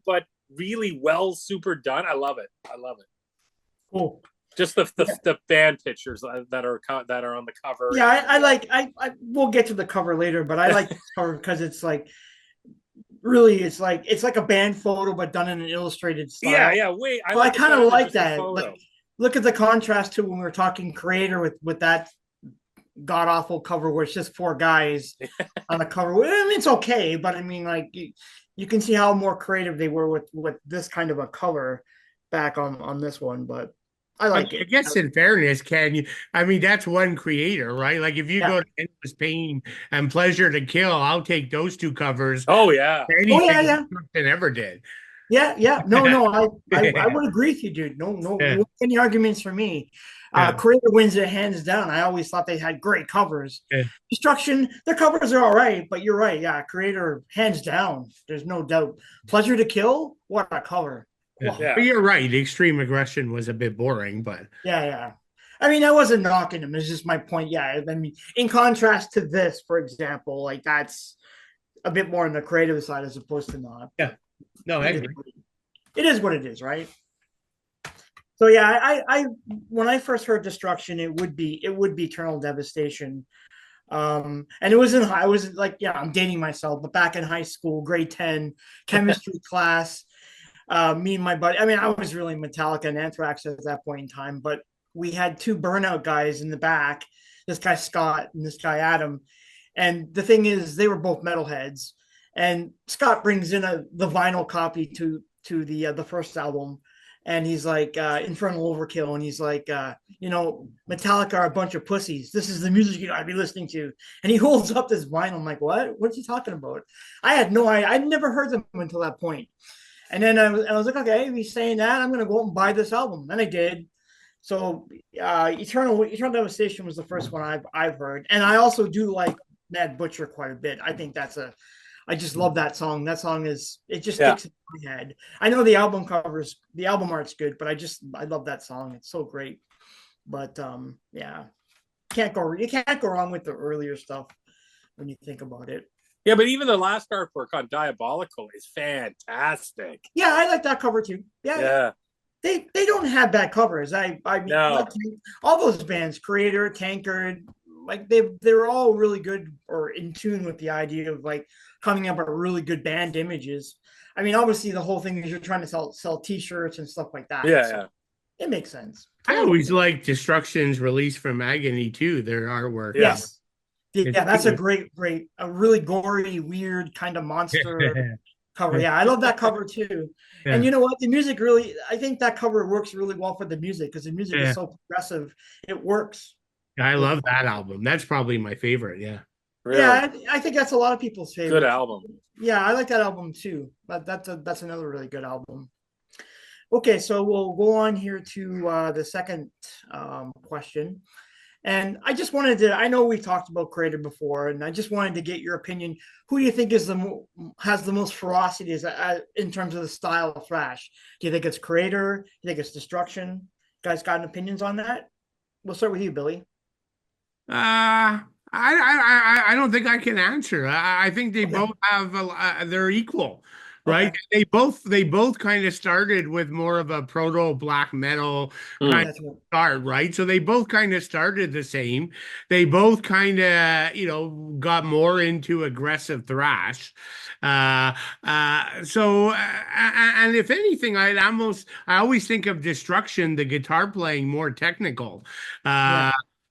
but really well, super done. I love it. Cool. Just the band pictures that are on the cover. Yeah, I we'll get to the cover later, but I like this cover because it's like. Really, it's like a band photo, but done in an illustrated style. Yeah. Wait, I kind of like that. Like, look at the contrast to when we were talking Creator with that god awful cover where it's just four guys on the cover. I mean, it's okay, but I mean, like you can see how more creative they were with this kind of a cover back on this one. But I like it. I guess in fairness, I mean, that's one creator, right? Like if you go to Endless Pain and Pleasure to Kill, I'll take those two covers. Oh yeah. Anything ever did. Yeah. No, I would agree with you, dude. No any arguments for me. Creator wins it hands down. I always thought they had great covers. Destruction, their covers are all right, but you're right. Yeah, Creator hands down. There's no doubt. Pleasure to Kill, what a cover. Yeah. But you're right. Extreme Aggression was a bit boring, but yeah. I mean, I wasn't knocking them. It's just my point. Yeah, I mean, in contrast to this, for example, like that's a bit more on the creative side as opposed to not. Yeah. No, I agree. It is what it is, right? So yeah, I when I first heard Destruction, it would be Eternal Devastation. And it wasn't I was like, I'm dating myself, but back in high school, grade 10, chemistry class, me and my buddy, I mean, I was really Metallica and Anthrax at that point in time, but we had two Burnout guys in the back, this guy Scott and this guy Adam. And the thing is, they were both metalheads. And Scott brings in the vinyl copy to the first album, and he's like Infernal Overkill, and he's like Metallica are a bunch of pussies. This is the music you gotta be listening to. And he holds up this vinyl. I'm like, what's he talking about? I'd never heard them until that point. And then I was like, okay, if he's saying that, I'm gonna go out and buy this album. And I did. So Eternal Devastation was the first one I've heard, and I also do like Mad Butcher quite a bit. I think I just love that song. That song it just Yeah. sticks in my head. I know the album art's good, but I love that song. It's so great. But yeah, you can't go wrong with the earlier stuff when you think about it. Yeah, but even the last artwork on Diabolical is fantastic. Yeah, I like that cover too. Yeah. They don't have bad covers. I mean, No. like, all those bands, Creator, Tankard, like they're all really good or in tune with the idea of like coming up with really good band images. I mean, obviously the whole thing is you're trying to sell T-shirts and stuff like that. Yeah, so yeah. It makes sense. I always like Destruction's release from Agony too. Their artwork. Yes. It's Yeah, that's a good. great, a really gory, weird kind of monster cover. Yeah, I love that cover too. Yeah. And you know what? The music really, I think that cover works really well for the music because the music is so progressive. It works. I love that album. That's probably my favorite. Yeah. Really? Yeah, I think that's a lot of people's favorite. Good album. Yeah, I like that album too. That's another really good album. Okay, so we'll go on here to the second question. And I just wanted to, I know we've talked about Creator before, and I just wanted to get your opinion. Who do you think has the most ferocity in terms of the style of thrash? Do you think it's Creator? Do you think it's Destruction? You guys got opinions on that? We'll start with you, Billy. I don't think I can answer. I think they both have they're equal, right? Okay. They both kind of started with more of a proto black metal kind of start, right? So they both kind of started the same. They both kind of got more into aggressive thrash. And if anything, I always think of Destruction, the guitar playing, more technical.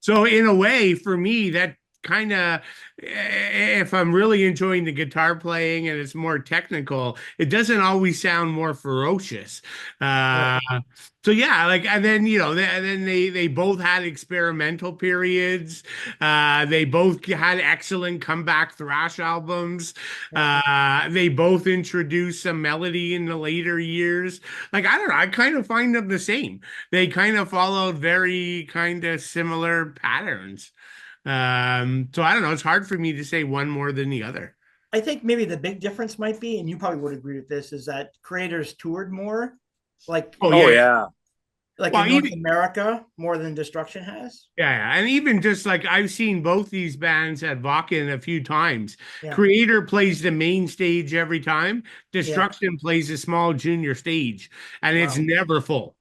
So in a way, for me, that kind of, if I'm really enjoying the guitar playing and it's more technical, it doesn't always sound more ferocious. So yeah, like, and then they both had experimental periods. They both had excellent comeback thrash albums. They both introduced some melody in the later years. Like, I don't know, I kind of find them the same. They kind of followed very kind of similar patterns. So I don't know. It's hard for me to say one more than the other. I think maybe the big difference might be, and you probably would agree with this, is that Creators toured more, like in North America more than Destruction has. Yeah, and even just like I've seen both these bands at Wacken a few times. Yeah. Creator plays the main stage every time. Destruction plays a small junior stage, and it's never full.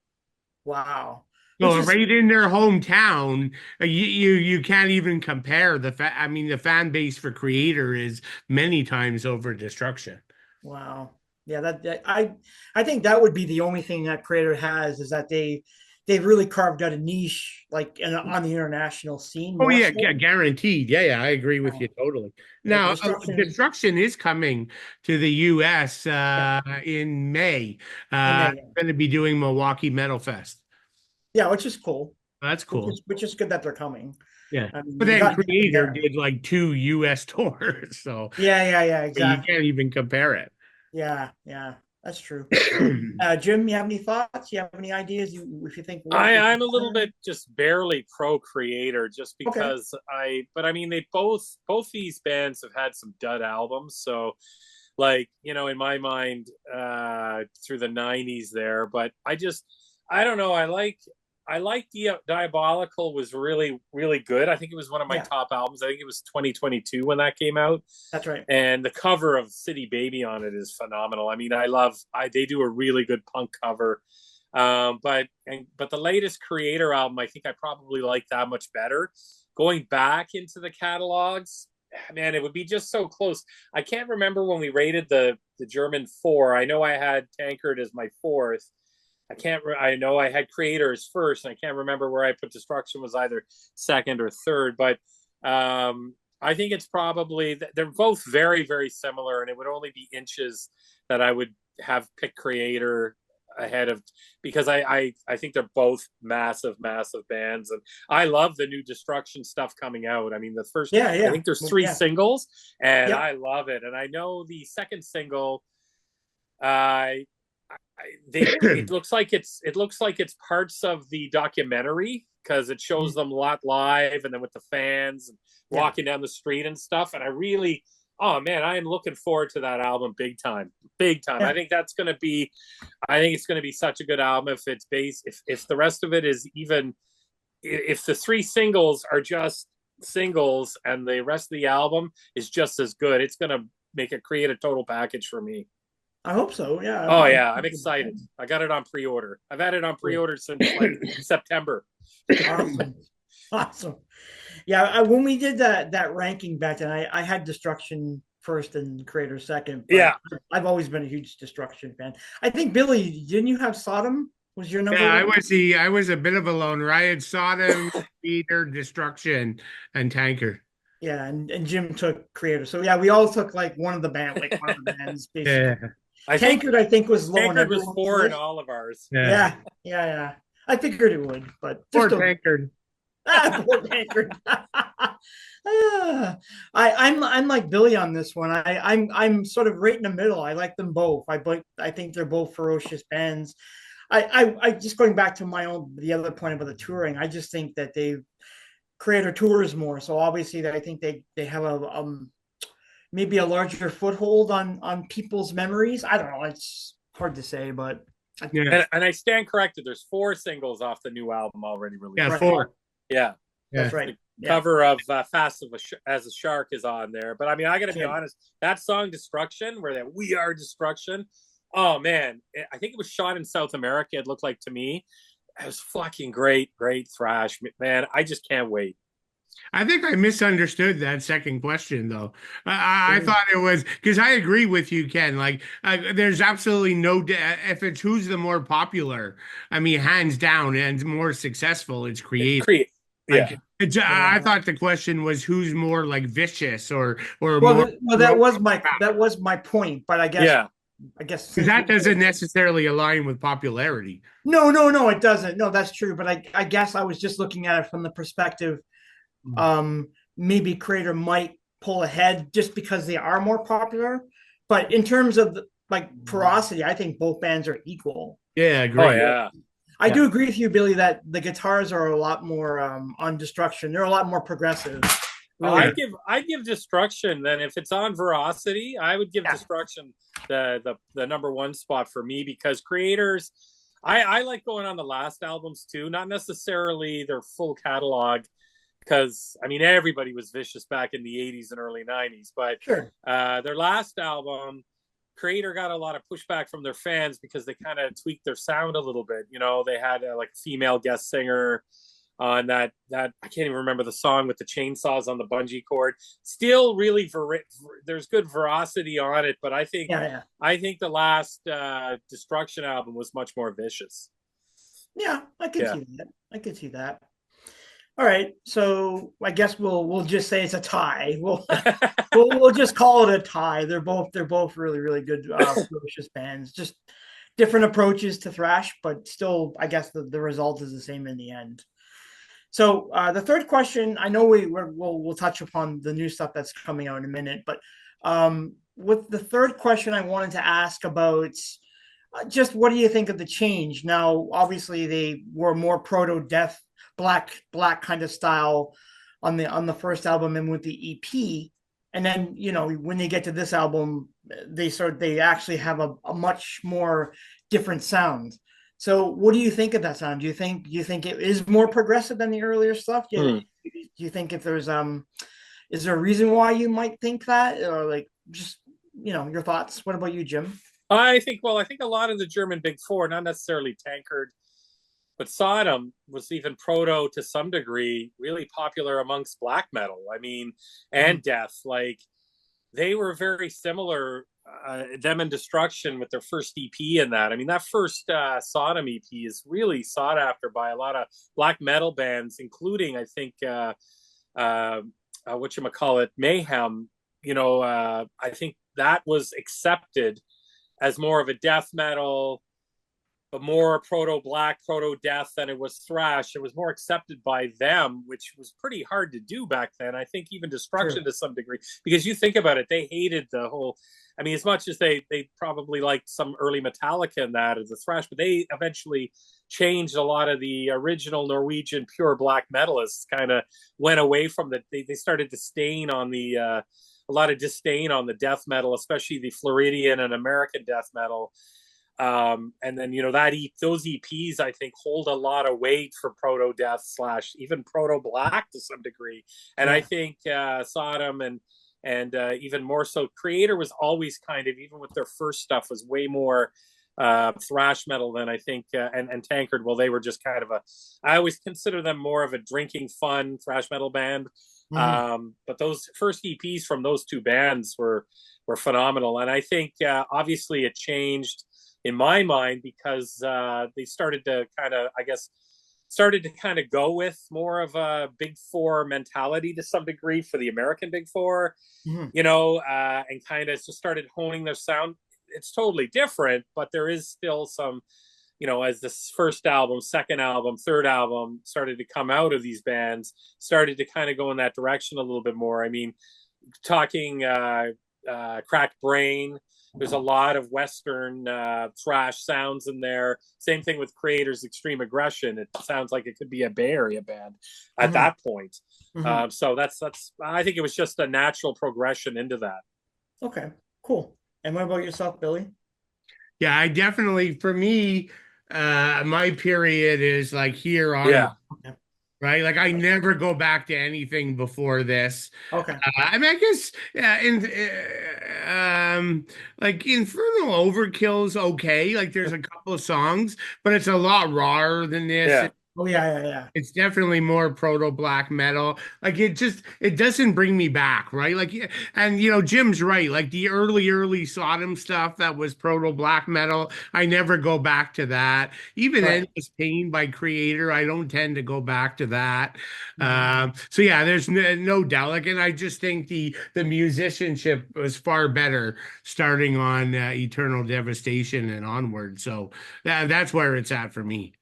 Wow. So right in their hometown, you can't even compare the fan base for Creator is many times over Destruction. Wow. Yeah, I think that would be the only thing that Creator has, is that they've really carved out a niche like on the international scene. Oh yeah, guaranteed. Yeah, I agree with you totally. Now, Destruction is coming to the US in May. Going to be doing Milwaukee Metal Fest. Yeah, which is cool. That's cool. Which is good that they're coming. Yeah, but then Creator did like 2 US tours, so yeah, exactly. You can't even compare it. Yeah, that's true. Jim, you have any thoughts? You have any ideas? If you think I'm a little bit just barely pro Creator, just because but I mean, they both these bands have had some dud albums, so like in my mind through the 90s there, but I don't know. I like Diabolical was really, really good. I think it was one of my top albums. I think it was 2022 when that came out. That's right. And the cover of City Baby on it is phenomenal. I mean, they do a really good punk cover. But the latest Creator album, I think I probably like that much better. Going back into the catalogs, man, it would be just so close. I can't remember when we rated the German 4. I know I had Tankard as my 4th. I know I had Creators first, and I can't remember where I put Destruction was either 2nd or 3rd, but I think it's probably, they're both very, very similar, and it would only be inches that I would have picked Creator ahead of, because I think they're both massive bands, and I love the new Destruction stuff coming out. I mean, the first, I think there's 3 singles, and I love it. And I know the second single, it looks like it's parts of the documentary because it shows them a lot live, and then with the fans and walking down the street and stuff. And I really, oh man, I am looking forward to that album big time. Yeah. I think it's going to be such a good album. If it's if the rest of it is even, if the 3 singles are just singles and the rest of the album is just as good, it's going to create a total package for me. I hope so. Yeah. Oh yeah, I'm excited. I got it on pre-order. I've had it on pre-order since like September. Awesome. Yeah, when we did that ranking back then, I had Destruction first and Creator second. Yeah, I've always been a huge Destruction fan. I think Billy, didn't you have Sodom? Was your number? Yeah, I was a bit of a loner. I had Sodom, Creator, Destruction, and Tanker. Yeah, and Jim took Creator. So yeah, we all took like one of the bands, basically. Yeah. I think was low. Tankard was 4 in all of ours. Yeah. I figured it would, but poor Tankard. Poor Tankard. I'm like Billy on this one. I'm sort of right in the middle. I like them both. I think they're both ferocious bands. I just going back to the other point about the touring. I just think that Creator tours more, so obviously I think they have a maybe a larger foothold on people's memories. I don't know. It's hard to say, but and I stand corrected. There's 4 singles off the new album already released. Yeah, 4. Yeah, that's right. The cover of Fast as a Shark is on there. But I mean, I got to be honest. That song "Destruction," where that "We Are Destruction." Oh man, I think it was shot in South America. It looked like to me. It was fucking great thrash, man. I just can't wait. I think I misunderstood that second question, though. I thought it was because I agree with you, Ken. Like, there's absolutely no if it's who's the more popular. I mean, hands down, and more successful. It's Creator. Yeah. I thought the question was who's more like vicious or well, more. Well, that was my point, but I guess. I guess that doesn't necessarily align with popularity. No, it doesn't. No, that's true. But I guess I was just looking at it from the perspective, maybe Creator might pull ahead just because they are more popular. But in terms of ferocity, I think both bands are equal. Yeah, I agree. Oh yeah. I do agree with you, Billy, that the guitars are a lot more on Destruction. They're a lot more progressive. Really. I'd give Destruction. Then if it's on Veracity, I would give Destruction the number 1 spot for me, because Creators, I like going on the last albums too, not necessarily their full catalog, because I mean everybody was vicious back in the 80s and early 90s, but their last album, Creator got a lot of pushback from their fans because they kind of tweaked their sound a little bit. You know, they had a female guest singer on that I can't even remember the song with the chainsaws on the bungee cord. Still really there's good veracity on it, but I think the last Destruction album was much more vicious. Yeah, I could see that. All right, so I guess we'll just say it's a tie. We'll just call it a tie. They're both really, really good ferocious bands. Just different approaches to thrash, but still, I guess the result is the same in the end. So the third question, I know we'll touch upon the new stuff that's coming out in a minute, but with the third question, I wanted to ask about just what do you think of the change? Now, obviously, they were more proto-death, black kind of style on the first album and with the EP, and then when they get to this album, they actually have a much more different sound. So what do you think of that sound? Do you think it is more progressive than the earlier stuff? Do you think if there's is there a reason why you might think that, or just your thoughts? What about you, Jim? I think a lot of the German Big Four, not necessarily Tankard, but Sodom was even proto to some degree, really popular amongst black metal. I mean, and death. They were very similar. Them and Destruction with their first EP and that. I mean, that first Sodom EP is really sought after by a lot of black metal bands, including, I think, Mayhem. I think that was accepted as more of a death metal, but more proto-black, proto-death than it was thrash. It was more accepted by them, which was pretty hard to do back then. I think even Destruction to some degree, because you think about it, they hated the whole, I mean, as much as they probably liked some early Metallica and that as a thrash, but they eventually changed a lot of the original Norwegian pure black metalists. Kind of went away from they started disdain on the a lot of disdain on the death metal, especially the Floridian and American death metal. And then those EPs I think hold a lot of weight for proto death / even proto black to some degree. And I think Sodom and even more so Creator was always kind of, even with their first stuff, was way more thrash metal than I think and Tankard. Well, they were just kind of I always consider them more of a drinking fun thrash metal band. But those first EPs from those two bands were phenomenal. And I think obviously it changed in my mind because they started to kind of go with more of a Big Four mentality to some degree for the American Big Four, and kind of just started honing their sound. It's totally different, but there is still some, as this first album, second album, third album started to come out of these bands, started to kind of go in that direction a little bit more. I mean, talking Cracked Brain, there's a lot of Western thrash sounds in there. Same thing with Creator's Extreme Aggression. It sounds like it could be a Bay Area band at that point. So that's I think it was just a natural progression into that. Okay, cool. And what about yourself, Billy? Yeah, I definitely, for me, my period is like here on, right? Like I never go back to anything before this. Okay. I mean, I guess like Infernal Overkill's okay. Like there's a couple of songs, but it's a lot rawer than this. Yeah. Oh yeah. It's definitely more proto black metal. Like it doesn't bring me back, right? Like, and Jim's right. Like the early Sodom stuff that was proto black metal, I never go back to that. Even Endless Pain by Creator, I don't tend to go back to that. So yeah, there's no doubt. Like, and I just think the musicianship was far better starting on Eternal Devastation and onward. So that's where it's at for me.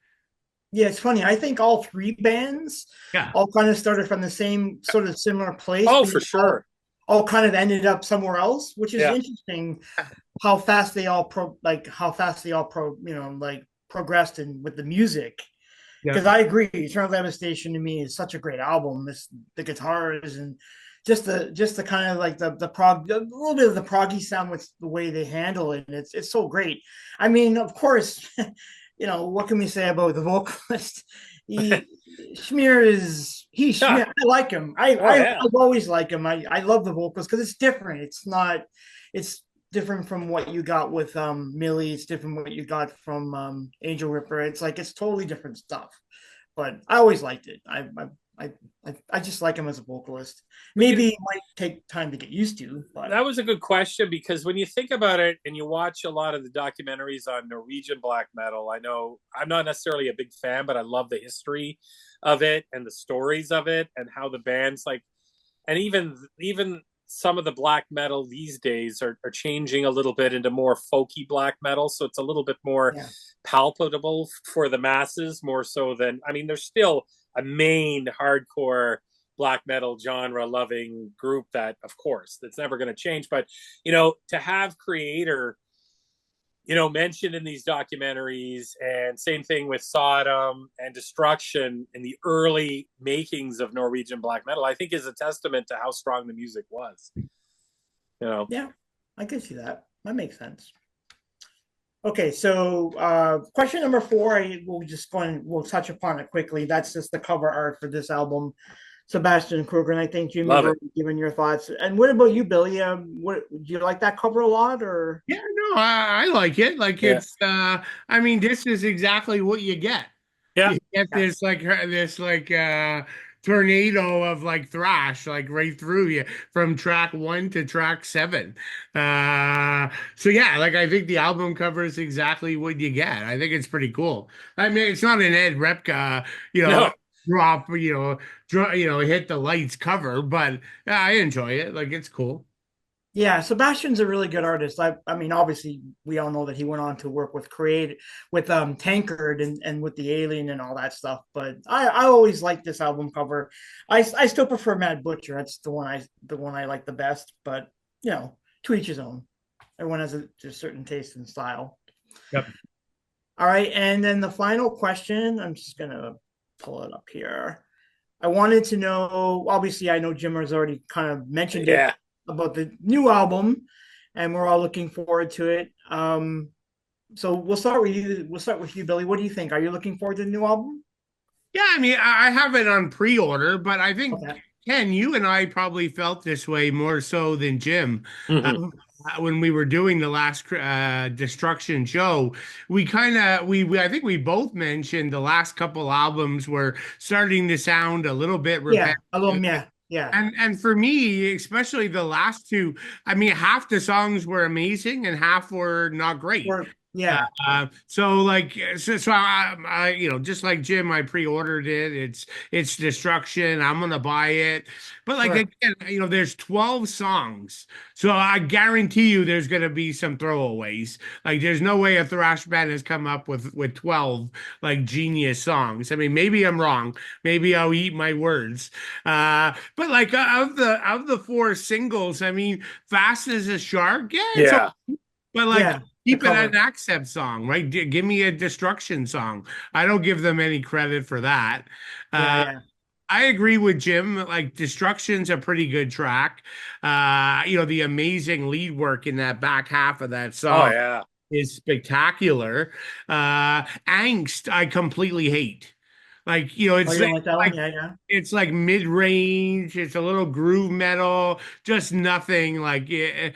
Yeah, it's funny. I think all three bands all kind of started from the same sort of similar place. Oh, for sure. All kind of ended up somewhere else, which is interesting. How fast they all progressed with the music. Because I agree, Eternal Devastation to me is such a great album. The guitars and just the kind of like the prog, a little bit of the proggy sound with the way they handle it. It's so great. I mean, of course. What can we say about the vocalist? Schmear. I like him. I've always liked him. I love the vocals because it's different. It's different from what you got with Millie. It's different what you got from Angel Ripper. It's like it's totally different stuff. But I always liked it. I just like him as a vocalist. Maybe it might take time to get used to. But that was a good question because when you think about it and you watch a lot of the documentaries on Norwegian black metal, I know I'm not necessarily a big fan, but I love the history of it and the stories of it and how the bands and even some of the black metal these days are changing a little bit into more folky black metal. So it's a little bit more palpable for the masses, more so than, I mean, there's still a main hardcore black metal genre loving group that, of course, that's never going to change. But, to have Creator, mentioned in these documentaries, and same thing with Sodom and Destruction in the early makings of Norwegian black metal, I think is a testament to how strong the music was. Yeah, I can see that. That makes sense. Okay, so question number 4, we'll touch upon it quickly. That's just the cover art for this album, Sebastian Kruger, and I think Jimmy already given your thoughts. And what about you, Billy? Do you like that cover a lot, or? Yeah, no, I like it. Like it's, I mean, this is exactly what you get. Yeah, you get this tornado of like thrash, like right through you from track 1 to track 7. So yeah, like I think the album cover is exactly what you get. I think it's pretty cool. I mean, it's not an Ed Repka, drop, hit the lights cover, but I enjoy it. Like it's cool. Yeah, Sebastian's a really good artist. I mean, obviously, we all know that he went on to work with Tankard and with the Alien and all that stuff. But I always liked this album cover. I still prefer Mad Butcher. That's the one I like the best. But to each his own. Everyone has a certain taste and style. Yep. All right, and then the final question, I'm just gonna pull it up here. I wanted to know, obviously, I know Jim has already kind of mentioned it Yeah. about the new album, and we're all looking forward to it. So we'll start with you. We'll start with you, Billy. What do you think? Are you looking forward to the new album? Yeah, I mean, I have it on pre-order, but I think Okay. Ken, you and I probably felt this way more so than Jim. Uh, Mhm. when we were doing the last Destruction show, we kind of I think we both mentioned the last couple albums were starting to sound a little bit Yeah, repetitive. a little, yeah, yeah. And for me, especially the last two, I mean, half the songs were amazing and half were not great. Or yeah, So like so you know, just like Jim, I pre-ordered it. It's Destruction. I'm gonna buy it. But like sure. again, you know, there's 12 songs. So I guarantee you there's gonna be some throwaways. Like there's no way a thrash band has come up with 12 like genius songs. I mean, maybe I'm wrong. Maybe I'll eat my words. But like of the four singles, I mean, Fast as a Shark, yeah, it's Yeah. but like Yeah, the keep it cover. an accept song, right? Give me a Destruction song. I don't give them any credit for that. Yeah, Uh, yeah, I agree with Jim. Like Destruction's a pretty good track. You know, the amazing lead work in that back half of that Oh song yeah. is spectacular. Angst, I completely hate. Like, you know, Oh, you don't like that one? Yeah, yeah. it's like mid-range, it's a little groove metal, just nothing like it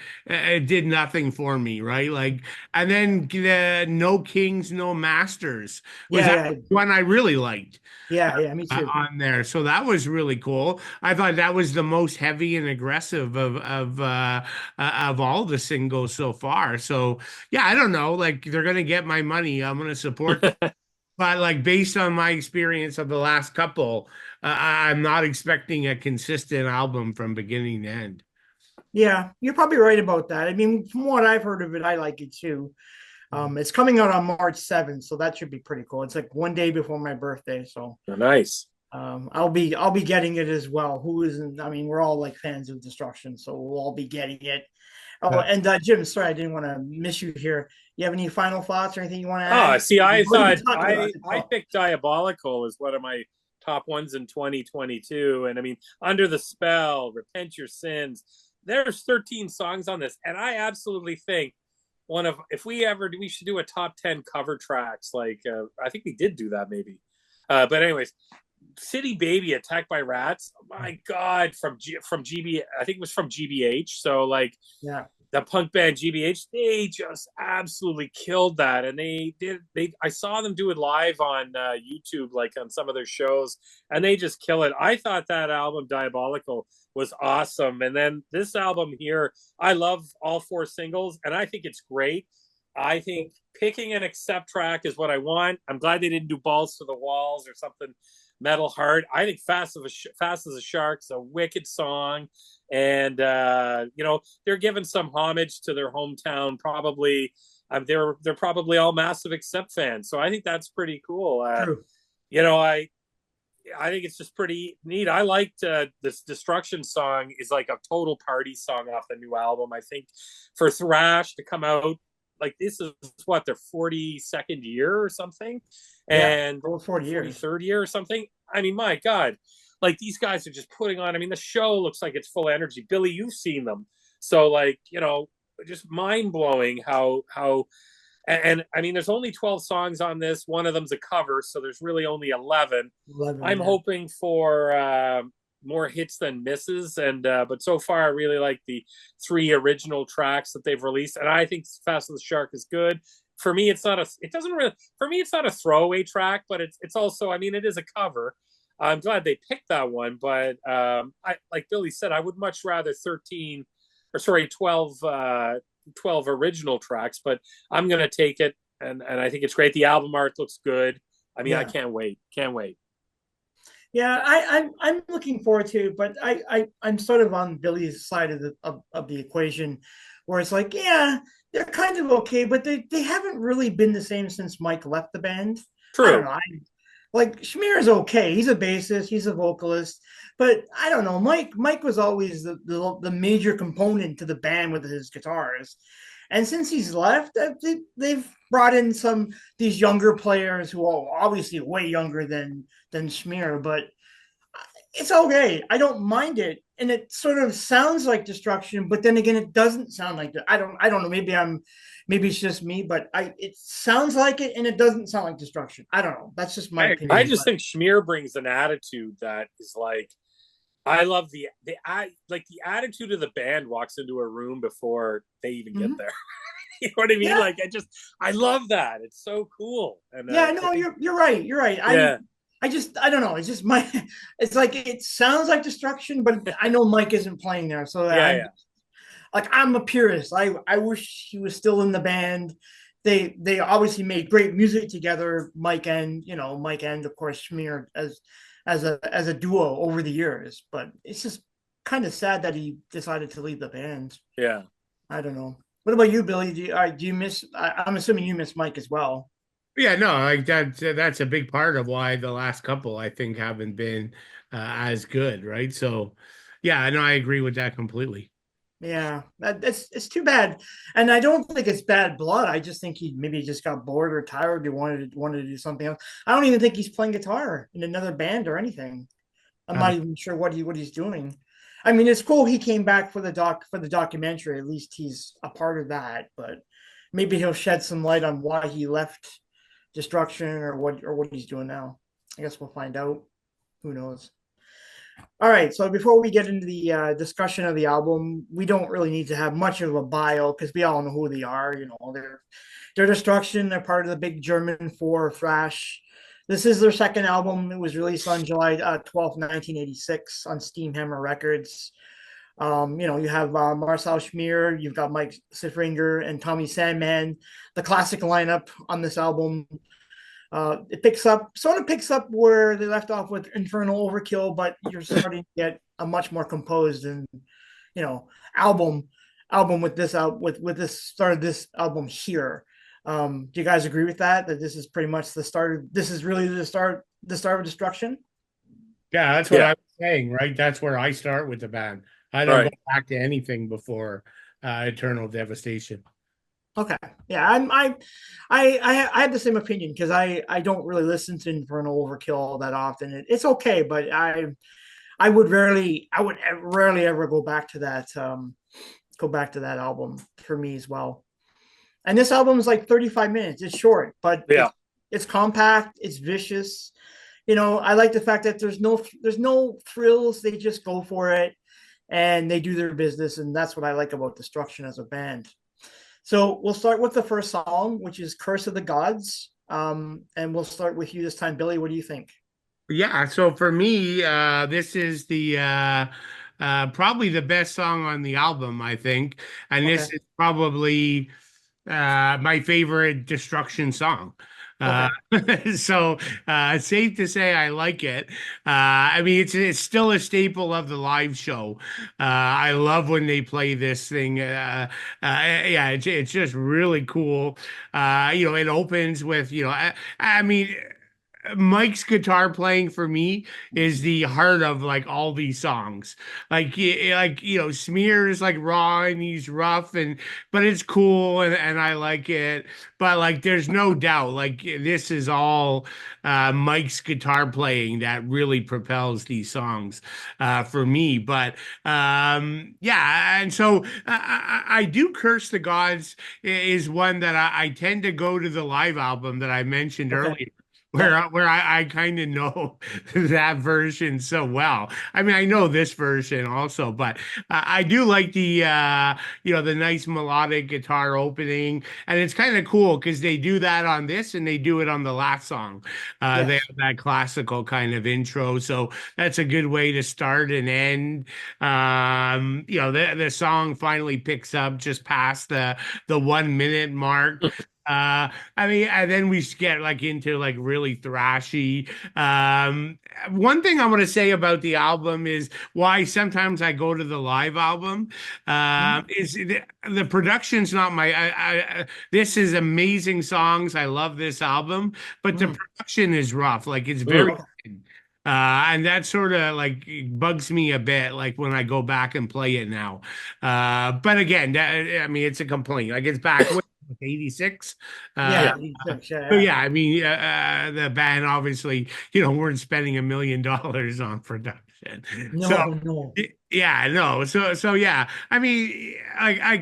did nothing for me, right? Like, and then the No Kings, No Masters was Yeah, that yeah, one I really liked yeah, yeah. Me too. on there. So that was really cool. I thought that was the most heavy and aggressive of all the singles so far. So yeah, I don't know. Like they're gonna get my money. I'm gonna support them. But like based on my experience of the last couple, I'm not expecting a consistent album from beginning to end. Yeah, you're probably right about that. I mean, from what I've heard of it, I like it too. It's coming out on March 7th, so that should be pretty cool. It's like one day before my birthday, so Nice. I'll be getting it as well. Who isn't? I mean, we're all like fans of Destruction, so we'll all be getting it. Oh, and Jim, sorry, I didn't want to miss you here. You have any final thoughts or anything you want to Oh, add? see, I We've already thought been talking about it. I picked Diabolical as one of my top ones in 2022. And I mean, Under the Spell, Repent Your Sins. There's 13 songs on this, and I absolutely think one of if we ever do, we should do a top 10 cover tracks. Like I think we did do that maybe. But anyways, City Baby, Attacked by Rats. Oh my God, from GB, I think it was from GBH. So like Yeah, the punk band GBH, they just absolutely killed that. And I saw them do it live on YouTube, like on some of their shows, and they just kill it. I thought that album, Diabolical, was awesome. And then this album here, I love all four singles, and I think it's great. I think picking an accept track is what I want. I'm glad they didn't do Balls to the Walls or something metal hard. I think Fast as a Shark's a wicked song. And you know, they're giving some homage to their hometown. Probably, they're probably all massive Accept fans, so I think that's pretty cool. true. You know, I think it's just pretty neat. I liked this Destruction song is like a total party song off the new album. I think for Thrash to come out like this is what their 42nd year or something, and over 40 years. 43rd year or something. I mean, my God, like these guys are just putting on. I mean, the show looks like it's full of energy. Billy, you've seen them, so like you know, just mind blowing how. And I mean, there's only 12 songs on this. One of them's a cover, so there's really only 11. 11, I'm yeah. hoping for more hits than misses, and but so far I really like the 3 original tracks that they've released, and I think Fast as the Shark is good. For me, it's not a. It doesn't really. For me, it's not a throwaway track, but it's also. I mean, it is a cover. I'm glad they picked that one, but I like Billy said, I would much rather 13, or sorry, 12 original tracks, but I'm gonna take it, and I think it's great. The album art looks good. I mean, Yeah. I can't wait. Can't wait. Yeah, I'm looking forward to it, but I'm sort of on Billy's side of the equation, where it's like, yeah, they're kind of okay, but they haven't really been the same since Mike left the band. I don't True. know. Like Schmear is okay. He's a bassist, he's a vocalist, but I don't know. Mike was always the major component to the band with his guitars. And since he's left, they've brought in these younger players who are obviously way younger than Schmear, but it's okay. I don't mind it, and it sort of sounds like Destruction, but then again, it doesn't sound like that. I don't know. Maybe it's just me, but it sounds like it, and it doesn't sound like Destruction. I don't know. That's just my opinion. I just think Schmear brings an attitude that is like, I love the attitude of the band walks into a room before they even get there. You know what I mean? Yeah. Like, I love that. It's so cool. And yeah, no, you're right. You're right. Yeah. I don't know. It's just it's like it sounds like Destruction, but I know Mike isn't playing there, so like I'm a purist. I wish he was still in the band. They obviously made great music together, Mike and of course Schmear as a duo over the years. But it's just kind of sad that he decided to leave the band. Yeah. I don't know. What about you, Billy? Do you miss? I'm assuming you miss Mike as well. Yeah, no, like that's a big part of why the last couple I think haven't been as good, right? So, yeah, no, I agree with that completely. Yeah, it's too bad, and I don't think it's bad blood. I just think he maybe just got bored or tired. He wanted to do something else. I don't even think he's playing guitar in another band or anything. I'm not even sure what he's doing. I mean, it's cool he came back for the documentary. At least he's a part of that, but maybe he'll shed some light on why he left Destruction or what he's doing now. I guess we'll find out. Who knows? All right. So before we get into the discussion of the album, we don't really need to have much of a bio because we all know who they are. You know, they're Destruction. They're part of the big German four, Thrash. This is their second album. It was released on July 12th, 1986 on Steamhammer Records. You have Marcel Schmear, you've got Mike Sifringer and Tommy Sandman, the classic lineup on this album. It picks up where they left off with Infernal Overkill, but you're starting to get a much more composed and album with this with this start of this album here. Do you guys agree with that? That this is pretty much the start? This is really the start of Destruction. Yeah, that's what I was saying, right? That's where I start with the band. I don't go back to anything before Eternal Devastation. Okay, yeah, I have the same opinion because I don't really listen to Infernal Overkill all that often. It's okay, but I would rarely ever go back to that album for me as well. And this album is like 35 minutes. It's short, but it's compact. It's vicious. I like the fact that there's no thrills. They just go for it and they do their business. And that's what I like about Destruction as a band. So we'll start with the first song, which is Curse of the Gods. And we'll start with you this time, Billy. What do you think? Yeah. So for me, this is the probably the best song on the album, I think. And this is probably my favorite Destruction song. So it's safe to say I like it. I mean, it's still a staple of the live show. I love when they play this thing. It's just really cool. It opens with, I mean, Mike's guitar playing for me is the heart of like all these songs. Smear is like raw and he's rough but it's cool and I like it. But like there's no doubt like this is all Mike's guitar playing that really propels these songs for me. But and so I do Curse the Gods is one that I tend to go to the live album that I mentioned earlier. Where I kind of know that version so well. I mean, I know this version also, but I do like the the nice melodic guitar opening, and it's kind of cool because they do that on this and they do it on the last song. They have that classical kind of intro, so that's a good way to start and end. The song finally picks up just past the 1 minute mark. I mean, and then we get like into like really thrashy. One thing I want to say about the album is why sometimes I go to the live album. Is the production's not my. This is amazing songs. I love this album, but the production is rough. Like it's very. And that sort of like bugs me a bit, like when I go back and play it now. But again, I mean, it's a complaint. Like it's back with 86. Yeah, Uh, 86, yeah, but yeah. yeah, I mean, the band obviously, weren't spending $1 million on production. So No, no. yeah, no. So yeah. I mean,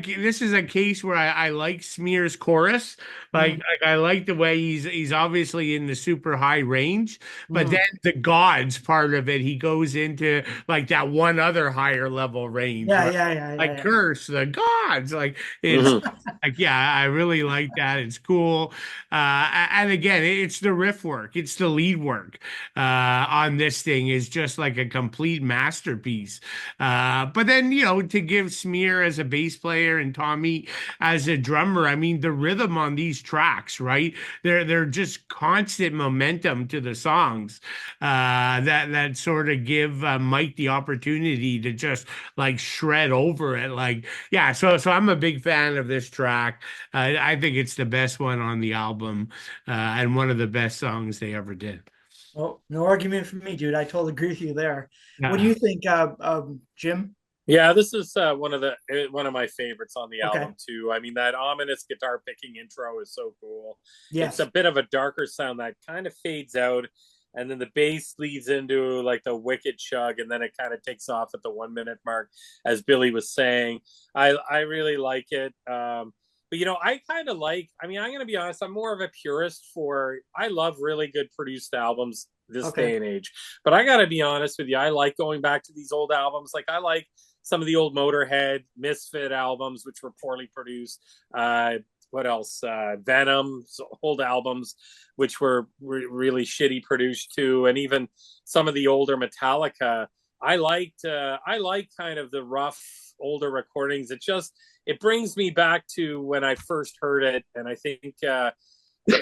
this is a case where I like Smear's chorus. Like, Mm, I like the way he's obviously in the super high range, but then mm. the gods part of it, he goes into like that one other higher level range Yeah, where yeah, yeah, yeah, like yeah. curse the gods. Like it's Mhm. like, yeah, I really like that. It's cool. And again, it's the riff work, it's the lead work on this thing is just like a complete masterpiece. But then, to give Smear as a bass player and Tommy as a drummer, I mean, the rhythm on these tracks, right? They're just constant momentum to the songs that sort of give Mike the opportunity to just like shred over it. Like, yeah, so I'm a big fan of this track. I think it's the best one on the album and one of the best songs they ever did. Well, no argument from me, dude. I totally agree with you there. What do Yeah. you think, Jim? Yeah, this is one of my favorites on the Okay. album too. I mean, that ominous guitar picking intro is so cool. It's a Yes. bit of a darker sound that kind of fades out, and then the bass leads into like the wicked chug, and then it kind of takes off at the 1 minute mark, as Billy was saying. I really like it. But I kind of like. I mean, I'm going to be honest. I'm more of a purist for. I love really good produced albums this Okay. day and age. But I got to be honest with you. I like going back to these old albums. Like I like some of the old Motorhead, Misfit albums, which were poorly produced. What else? Venom's old albums, which were really shitty produced too, and even some of the older Metallica. I liked. I like kind of the rough older recordings. It brings me back to when I first heard it, and I think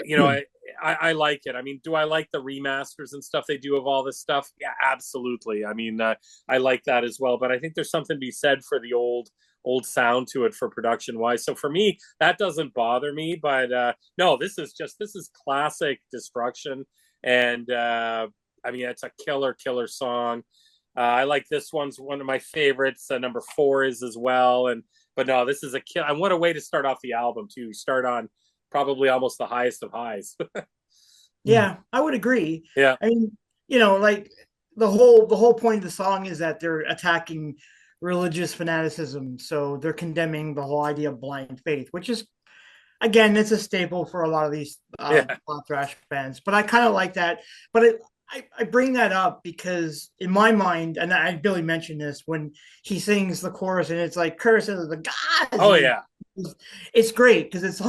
you know, I like it. I mean, do I like the remasters and stuff they do of all this stuff? Yeah, absolutely. I mean, I like that as well. But I think there's something to be said for the old sound to it for production wise. So for me, that doesn't bother me. But no, this is classic Destruction, and I mean, it's a killer song. I like this one's one of my favorites. Number 4 is as well. But no, this is a kill. And what a way to start off the album too. Start on probably almost the highest of highs. Yeah, I would agree. Yeah. I mean, like the whole point of the song is that they're attacking religious fanaticism. So they're condemning the whole idea of blind faith, which is, again, it's a staple for a lot of these Yeah. pop thrash bands. But I kind of like that. But I bring that up because in my mind, and Billy mentioned this when he sings the chorus, and it's like curses of the gods. Oh yeah. It's great because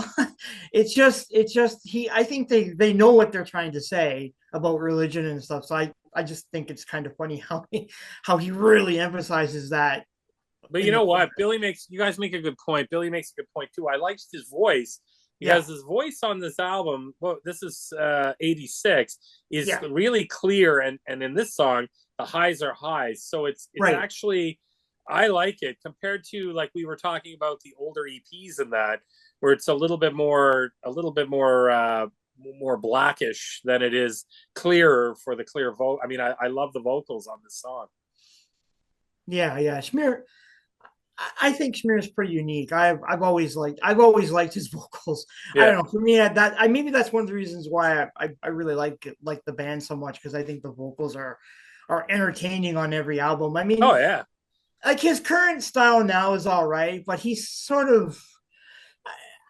it's just he. I think they know what they're trying to say about religion and stuff. So I just think it's kind of funny how he really emphasizes that. But you know what? You guys make a good point. Billy makes a good point too. I liked his voice because his voice on this album, well, this is 86, is really clear. And in this song, the highs are highs. So it's right. Actually, I like it compared to like we were talking about the older EPs and that, where it's a little bit more more blackish than it is clearer for the clear vote. I mean, I love the vocals on this song. Yeah. Smear, I think Smear is pretty unique. I've always liked his vocals. Yeah. I don't know. For me, maybe that's one of the reasons why I really like the band so much, because I think the vocals are entertaining on every album. I mean, oh yeah, like his current style now is all right, but he's sort of,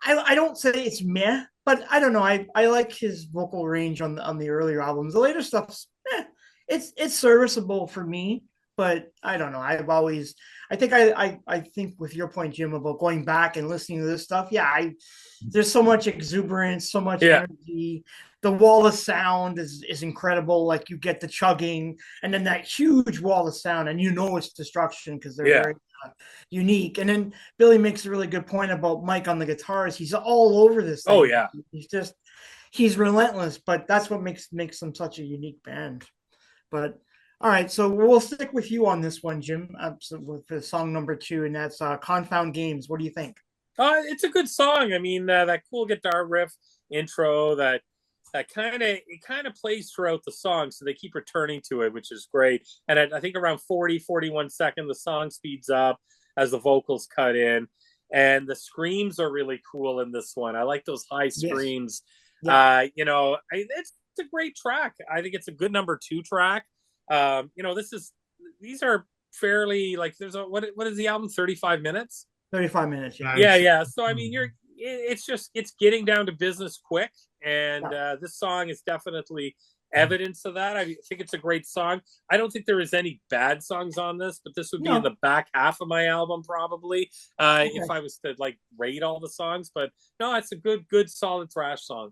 I don't say it's meh, but I don't know. I like his vocal range on the earlier albums. The later stuff's it's serviceable for me, but I don't know. I think with your point, Jim, about going back and listening to this stuff, there's so much exuberance, so much energy. The wall of sound is incredible. Like you get the chugging and then that huge wall of sound, and it's Destruction because they're very unique. And then Billy makes a really good point about Mike on the guitars. He's all over this thing. Oh yeah. He's relentless, but that's what makes them such a unique band. But all right, so we'll stick with you on this one, Jim, with the song number 2, and that's Confound Games. What do you think? It's a good song. I mean, that cool guitar riff intro that that kind of plays throughout the song, so they keep returning to it, which is great. And I think around 40-41 seconds, the song speeds up as the vocals cut in, and the screams are really cool in this one. I like those high screams. Yes. It's a great track. I think it's a good number 2 track. These are fairly, like, there's what is the album, 35 minutes? 35 minutes, yeah. Yeah. So I mean, it's getting down to business quick, and this song is definitely evidence of that. I think it's a great song. I don't think there is any bad songs on this, but this would be in the back half of my album probably, if I was to like rate all the songs. But no, it's a good solid thrash song.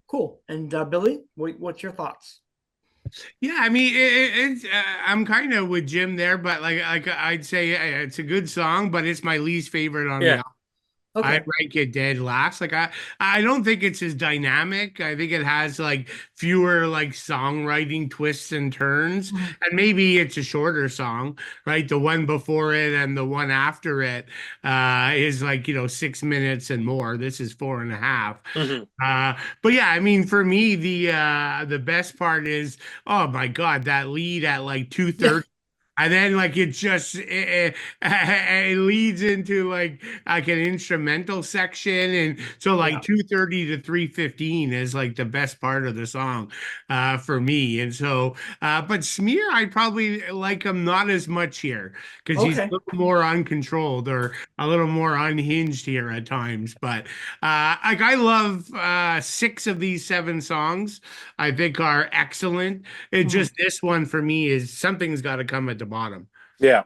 Cool. And Billy, what's your thoughts? Yeah, I mean, I'm kind of with Jim there, but like I'd say it's a good song, but it's my least favorite on the album. Okay. I rank it dead last. Like I don't think it's as dynamic. I think it has like fewer like songwriting twists and turns, and maybe it's a shorter song, right? The one before it and the one after it is like 6 minutes and more. This is 4.5. But yeah, I mean, for me, the best part is, oh my God, that lead at like 2:30. And then like it just it leads into like an instrumental section, and so like 2:30 to 3:15 is like the best part of the song for me. And so but Smear, I probably like him not as much here because he's a little more uncontrolled or a little more unhinged here at times. But like I love 6 of these 7 songs. I think are excellent. It's just this one for me is something's got to come at the bottom. Yeah,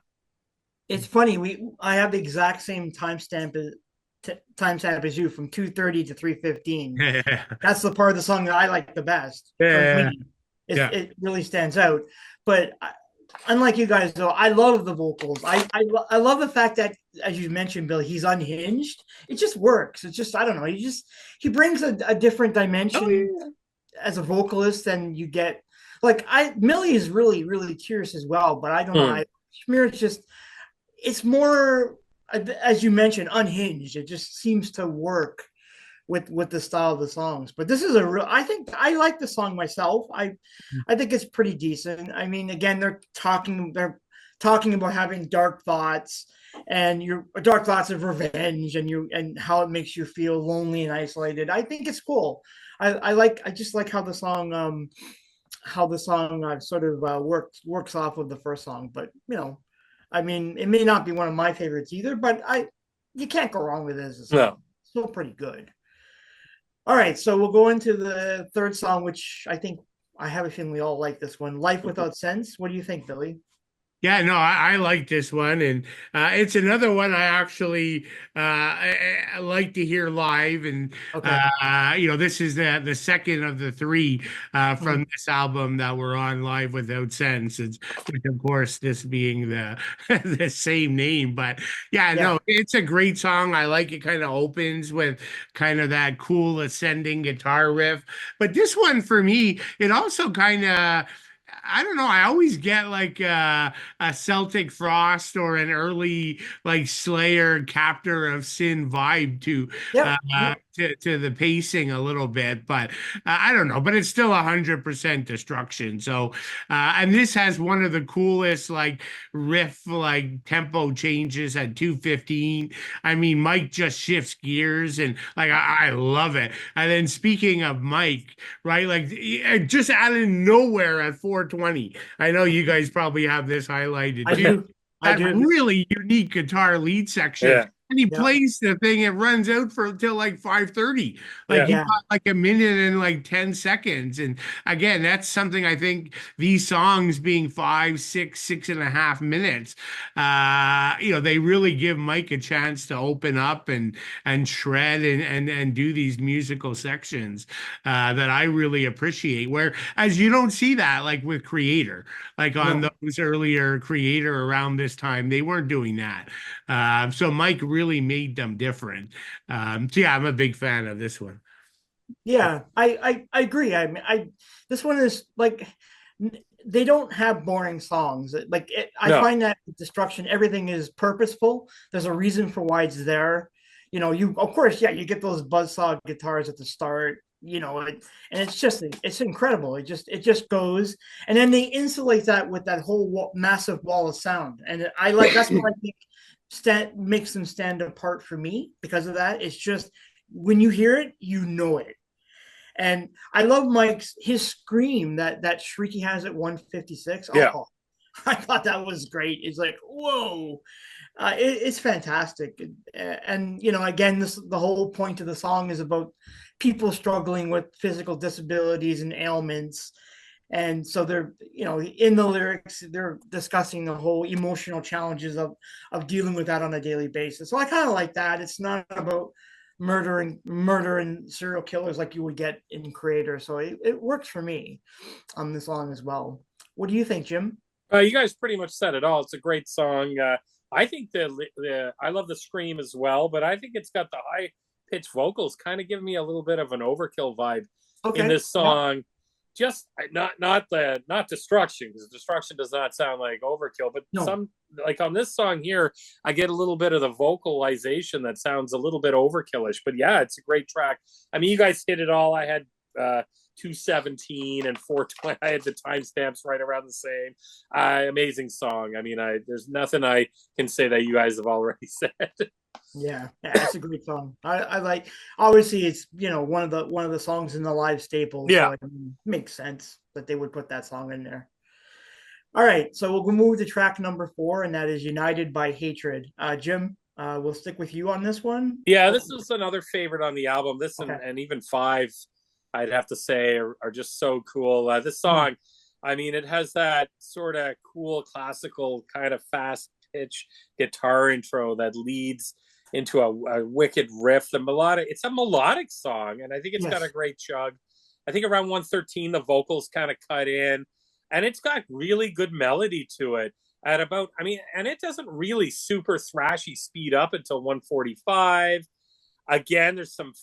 it's funny. I have the exact same timestamp as you, from 2:30 to 3:15. That's the part of the song that I like the best. It really stands out. But unlike you guys, though, I love the vocals. I love the fact that, as you mentioned, Bill, he's unhinged. It just works. It's just, I don't know. He brings a different dimension as a vocalist than you get. Like Millie is really, really curious as well, but I don't know. Smear, it's more, as you mentioned, unhinged. It just seems to work with the style of the songs. But this is I think I like the song myself. I think it's pretty decent. I mean, again, they're talking about having dark thoughts, and your dark thoughts of revenge, and how it makes you feel lonely and isolated. I think it's cool. I just like how the song sort of works off of the first song. But I mean, it may not be one of my favorites either, but you can't go wrong with it as a song. No. It's still pretty good. All right, so we'll go into the third song, which I think I have a feeling we all like this one, Life Without Sense. What do you think, Billy? Yeah, no, I like this one, and it's another one I actually I like to hear live, and this is the second of the 3 from this album that were on Live Without Sense, which of course this being the the same name, but no, it's a great song. I like it. Kind of opens with kind of that cool ascending guitar riff, but this one for me, it also kind of, I don't know. I always get like a Celtic Frost or an early like Slayer, Captor of Sin vibe to the pacing a little bit, but I don't know. But it's still 100% Destruction. So, and this has one of the coolest like riff like tempo changes at 2:15. I mean, Mike just shifts gears, and like I love it. And then speaking of Mike, right, like just out of nowhere at 4:20. I know you guys probably have this highlighted too. I do. Really unique guitar lead section. Yeah. And he plays the thing, it runs out for until like 5:30. Like he got like a minute and like 10 seconds. And again, that's something I think these songs being 5, 6, 6.5 minutes, they really give Mike a chance to open up and shred and do these musical sections that I really appreciate. Whereas you don't see that like with Creator, like on those earlier Creator around this time, they weren't doing that. So Mike really made them different. So yeah, I'm a big fan of this one. Yeah, I agree. I mean, this one is like, they don't have boring songs. Like I find that with Destruction, everything is purposeful. There's a reason for why it's there. You of course, you get those buzzsaw guitars at the start. and it's incredible. It just goes, and then they insulate that with that whole massive wall of sound, and that's what I think makes them stand apart for me because of that. It's just when you hear it, you know it. And I love his scream, that shriek he has at 156. Yeah. Oh, I thought that was great. It's like, whoa, it's fantastic. And again, the whole point of the song is about people struggling with physical disabilities and ailments. And so they're, in the lyrics, they're discussing the whole emotional challenges of dealing with that on a daily basis. So I kind of like that. It's not about murder and serial killers like you would get in Creator. So it works for me on this song as well. What do you think, Jim? You guys pretty much said it all. It's a great song. I think I love the scream as well, but I think it's got the high pitched vocals kind of give me a little bit of an Overkill vibe in this song. Yeah. Just not Destruction, because Destruction does not sound like Overkill, but some, like on this song here, I get a little bit of the vocalization that sounds a little bit Overkillish. But yeah, it's a great track. I mean, you guys hit it all. I had 217 and 420. I had the timestamps right around the same. Amazing song. I mean, there's nothing I can say that you guys have already said. Yeah, it's a great song. I like. Obviously, it's one of the songs in the live staples. Yeah, so it makes sense that they would put that song in there. All right, so we'll move to track number 4, and that is "United by Hatred." Jim, we'll stick with you on this one. Yeah, this is another favorite on the album. This and even 5, I'd have to say, are just so cool. This song, I mean, it has that sort of cool classical kind of fast pitch guitar intro that leads into a wicked riff. It's a melodic song, and I think it's got a great chug. I think around 113 the vocals kind of cut in, and it's got really good melody to it and it doesn't really super thrashy speed up until 145. Again, there's some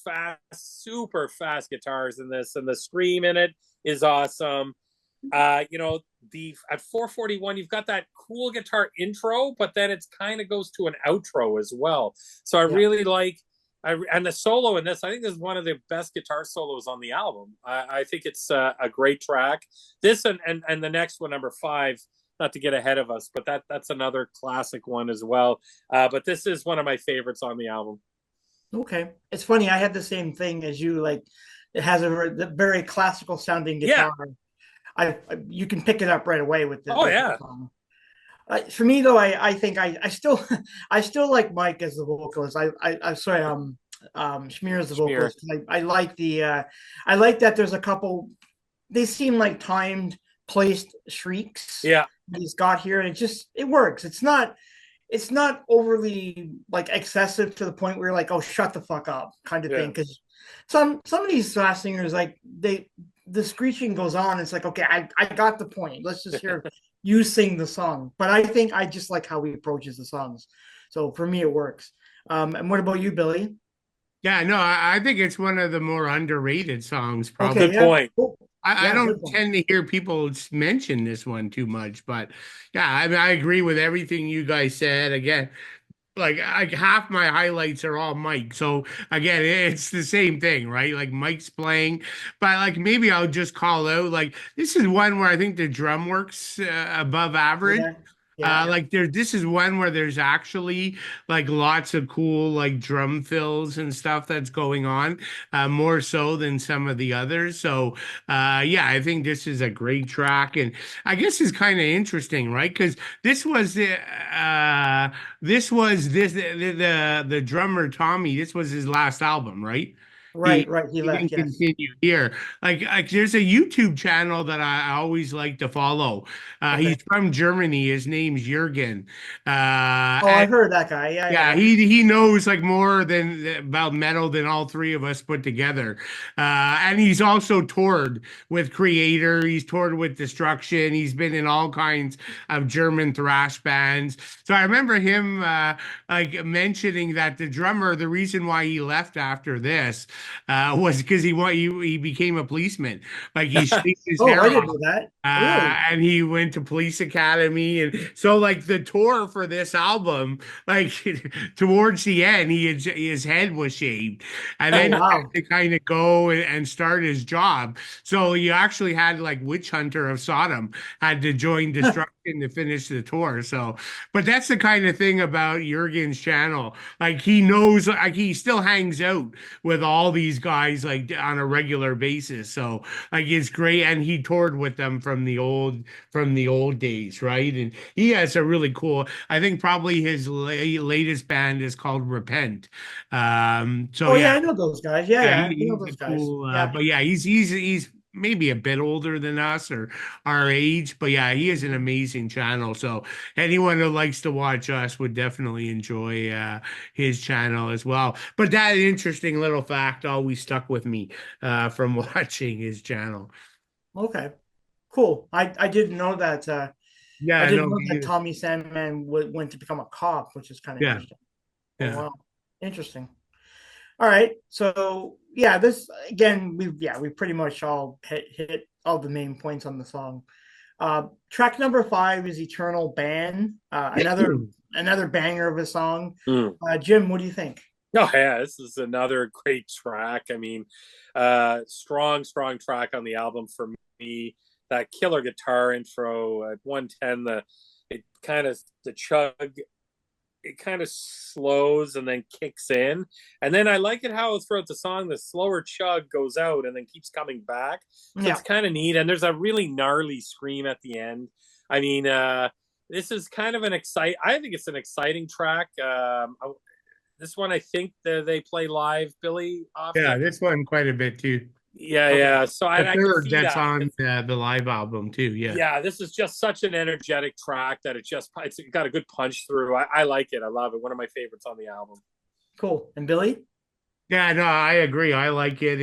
super fast guitars in this, and the scream in it is awesome. At 441, you've got that cool guitar intro, but then it's kind of goes to an outro as well. So I really like, and the solo in this, I think this is one of the best guitar solos on the album. I think it's a great track. This and the next one, number 5, not to get ahead of us, but that's another classic one as well. But this is one of my favorites on the album. Okay, it's funny. I had the same thing as you. Like, it has a very classical sounding guitar. Yeah. You can pick it up right away with this. Song. For me though, I think I still like Mike as the vocalist. I sorry, Schmear as the vocalist. I like I like that there's a couple. They seem like timed, placed shrieks. Yeah, he's got here, and it works. It's not overly like excessive to the point where you're like, oh, shut the fuck up kind of thing. Because some of these thrash singers, like the screeching goes on. It's like, okay, I got the point. Let's just hear you sing the song. But I think I just like how he approaches the songs. So for me, it works. And what about you, Billy? Yeah, no, I think it's one of the more underrated songs. Probably. Okay, good point. Cool. I don't tend to hear people mention this one too much, but yeah, I mean, I agree with everything you guys said. Again, like half my highlights are all Mike. So again, it's the same thing, right? Like Mike's playing, but like maybe I'll just call out, like, this is one where I think the drum works above average. Like this is one where there's actually like lots of cool like drum fills and stuff that's going on, more so than some of the others. So I think this is a great track, and I guess it's kind of interesting, right? Because this was the drummer Tommy. This was his last album, right? Right. He left. Didn't continue here. Like there's a YouTube channel that I always like to follow. He's from Germany. His name's Jürgen. I've heard that guy. Yeah. He knows like more about metal than all 3 of us put together. And he's also toured with Creator. He's toured with Destruction. He's been in all kinds of German thrash bands. So I remember him like mentioning that the drummer, the reason why he left after this was because he became a policeman. Like he shaved his Oh, hair I didn't off. know that. Really? And he went to police academy, and so like the tour for this album, like towards the end, his head was shaved, and Oh, then he had wow. to kind of go and start his job. So you actually had like Witch Hunter of Sodom had to join Destruction to finish the tour. So, but that's the kind of thing about Jurgen's channel. Like he knows, like he still hangs out with all these guys like on a regular basis. So like it's great, and he toured with them from the old days, right? And he has a really cool. I think probably his latest band is called Repent. So Oh, yeah, yeah, I know those guys. Yeah, yeah, I know he's a those guys. cool. Yeah. But yeah, he's maybe a bit older than us or our age, but yeah, he has an amazing channel. So anyone who likes to watch us would definitely enjoy his channel as well. But that interesting little fact always stuck with me from watching his channel. Okay. Cool. I didn't know that. I Yeah, didn't no, know that Tommy Sandman went to become a cop, which is kind of yeah, interesting. Oh, yeah. wow. Interesting. All right. So yeah, this again, we pretty much all hit all the main points on the song. Track number 5 is Eternal Ban. Another banger of a song. Jim, what do you think? Oh yeah, this is another great track. I mean, strong track on the album for me. That killer guitar intro at 110, the chug, it kind of slows and then kicks in. And then I like it how throughout the song the slower chug goes out and then keeps coming back. So Yeah. it's kind of neat. And there's a really gnarly scream at the end. I mean, this is kind of I think it's an exciting track. This one, I think they play live, Billy. Yeah, Often. this one quite a bit too. Yeah, Okay. yeah. So The I can third see that's that. on the live album too. Yeah. Yeah, this is just such an energetic track that it's got a good punch through. I like it. I love it. One of my favorites on the album. Cool. And Billy? Yeah, no, I agree. I like it.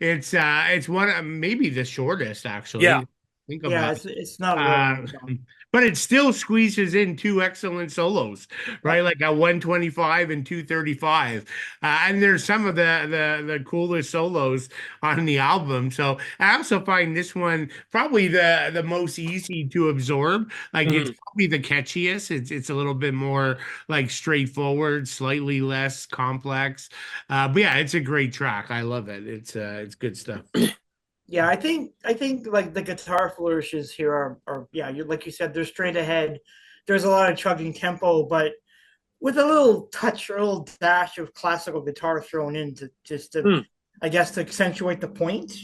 It's one of maybe the shortest actually. Yeah. Think Yeah, about it's not a real Uh, long song. but it still squeezes in two excellent solos, right? Like a 125 and 235. And there's some of the coolest solos on the album. So I also find this one probably the most easy to absorb. Like it's probably the catchiest. It's a little bit more like straightforward, slightly less complex. But yeah, it's a great track. I love it. It's good stuff. Yeah, I think like the guitar flourishes here are yeah, like you said, they're straight ahead. There's a lot of chugging tempo, but with a little touch or a little dash of classical guitar thrown in to I guess to accentuate the point.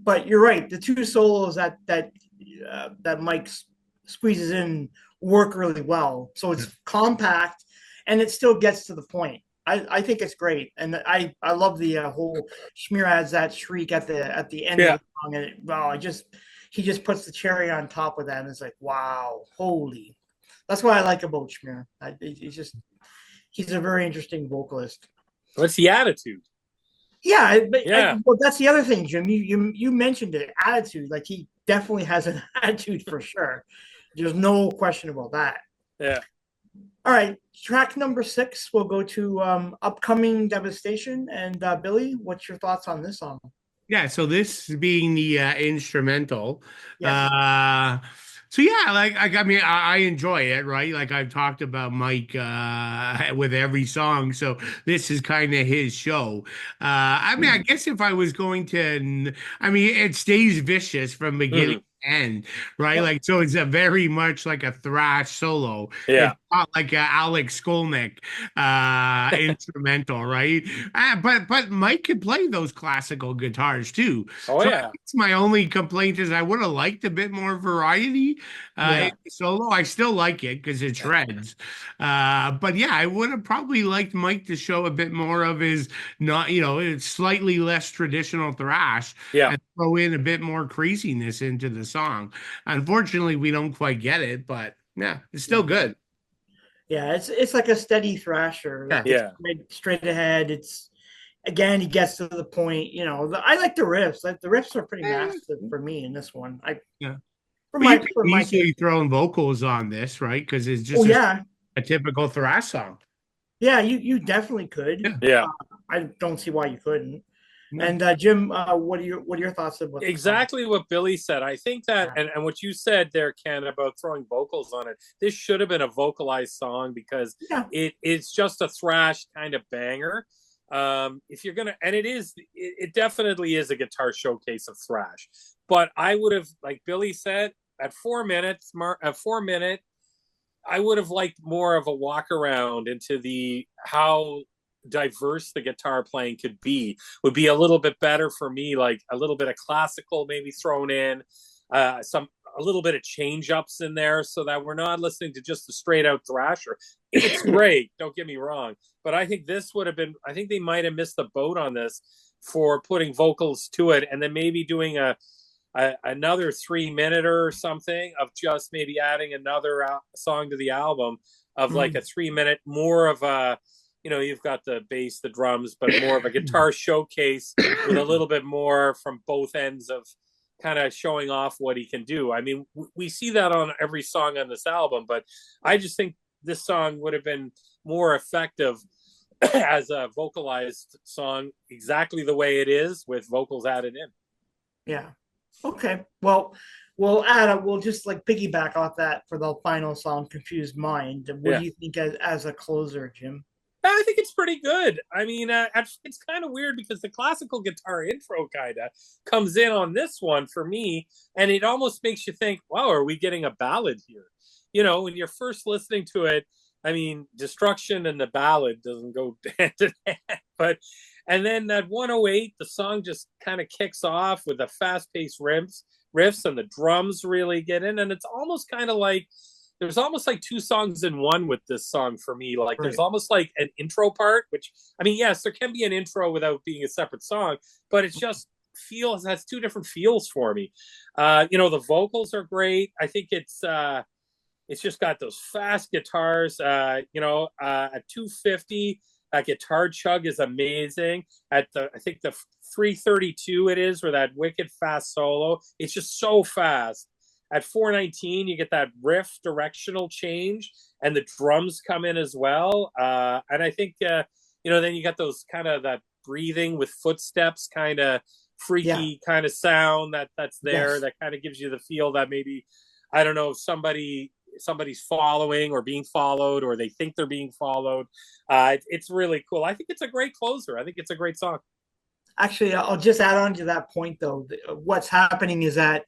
But you're right, the two solos that Mike squeezes in work really well. So it's compact and it still gets to the point. I think it's great, and I love the whole Schmier adds that shriek at the end of the song, and he just puts the cherry on top of that, and it's like wow, holy, that's what I like about Schmier. He's a very interesting vocalist. What's the attitude? Yeah, well, that's the other thing, Jim. You mentioned it, attitude. Like he definitely has an attitude for sure. There's no question about that. Yeah. All right, track number 6, we'll go to upcoming Devastation. And Billy, what's your thoughts on this song? Yeah, so this being the instrumental, Yes. so yeah, like I mean, I enjoy it, right? Like I've talked about Mike with every song, so this is kind of his show. I mean, I guess if I was going to, I mean, it stays vicious from beginning to end, right? Like so, it's a very much like a thrash solo. Yeah. It's not like a Alex Skolnick instrumental, right? But Mike could play those classical guitars too. Oh So yeah. my only complaint is I would have liked a bit more variety in the solo. I still like it because it shreds. But yeah, I would have probably liked Mike to show a bit more of his not, it's slightly less traditional thrash. Yeah. And throw in a bit more craziness into the song. Unfortunately, we don't quite get it, but yeah, it's still good. Yeah, it's like a steady thrasher. Like Yeah. straight ahead. It's again, he gets to the point. I like the riffs. Like the riffs are pretty massive for me in this one. For But my you can easily throw in vocals on this, right? Because it's just a typical thrash song. Yeah, you definitely could. Yeah. I don't see why you couldn't. And Jim, what are your thoughts about the song? Exactly what Billy said. I think that, and what you said there, Ken, about throwing vocals on it, this should have been a vocalized song because it's just a thrash kind of banger. If you're gonna, and it definitely is a guitar showcase of thrash. But I would have, like Billy said, at 4 minutes, at 4 minute, I would have liked more of a walk around into the how diverse the guitar playing could be. Would be a little bit better for me, like a little bit of classical maybe thrown in, a little bit of change ups in there, so that we're not listening to just a straight out thrasher. It's great, don't get me wrong, but I think this would have been. I think they might have missed the boat on this for putting vocals to it, and then maybe doing another 3 minute or something of just maybe adding another song to the album of like a 3 minute, more of a, you've got the bass, the drums, but more of a guitar showcase with a little bit more from both ends of kind of showing off what he can do. I mean, we see that on every song on this album, but I just think this song would have been more effective as a vocalized song, exactly the way it is with vocals added in. Yeah. Okay. Well, we'll just like piggyback off that for the final song, Confused Mind. What do you think as a closer, Jim? I think it's pretty good. I mean, it's kind of weird because the classical guitar intro kind of comes in on this one for me, and it almost makes you think, wow, are we getting a ballad here? When you're first listening to it, I mean, Destruction and the ballad doesn't go hand in hand, but and then at 108, the song just kind of kicks off with the fast-paced riffs, and the drums really get in, and it's almost kind of like there's almost like two songs in one with this song for me. Like there's almost like an intro part, which I mean, yes, there can be an intro without being a separate song, but it just has two different feels for me. The vocals are great. I think it's just got those fast guitars. At 250. That guitar chug is amazing. I think the 332 it is, where that wicked fast solo. It's just so fast. At 419, you get that riff directional change, and the drums come in as well. And I think then you got those kind of that breathing with footsteps, kind of freaky kind of sound that's there. That kind of gives you the feel that maybe, I don't know, somebody's following or being followed, or they think they're being followed. It's really cool. I think it's a great closer. I think it's a great song. Actually, I'll just add on to that point, though. What's happening is that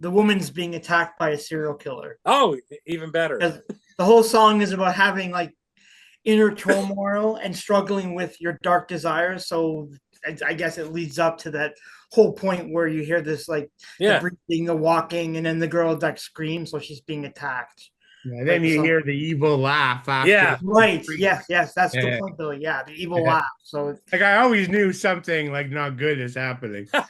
the woman's being attacked by a serial killer. Oh, even better. The whole song is about having like inner turmoil and struggling with your dark desires. So I guess it leads up to that whole point where you hear this like the breathing, the walking, and then the girl like screams, so she's being attacked. Yeah, then you hear the evil laugh after. Yeah, right. Yes, that's the point, Billy. Yeah, the evil laugh. So like I always knew something like not good is happening. That's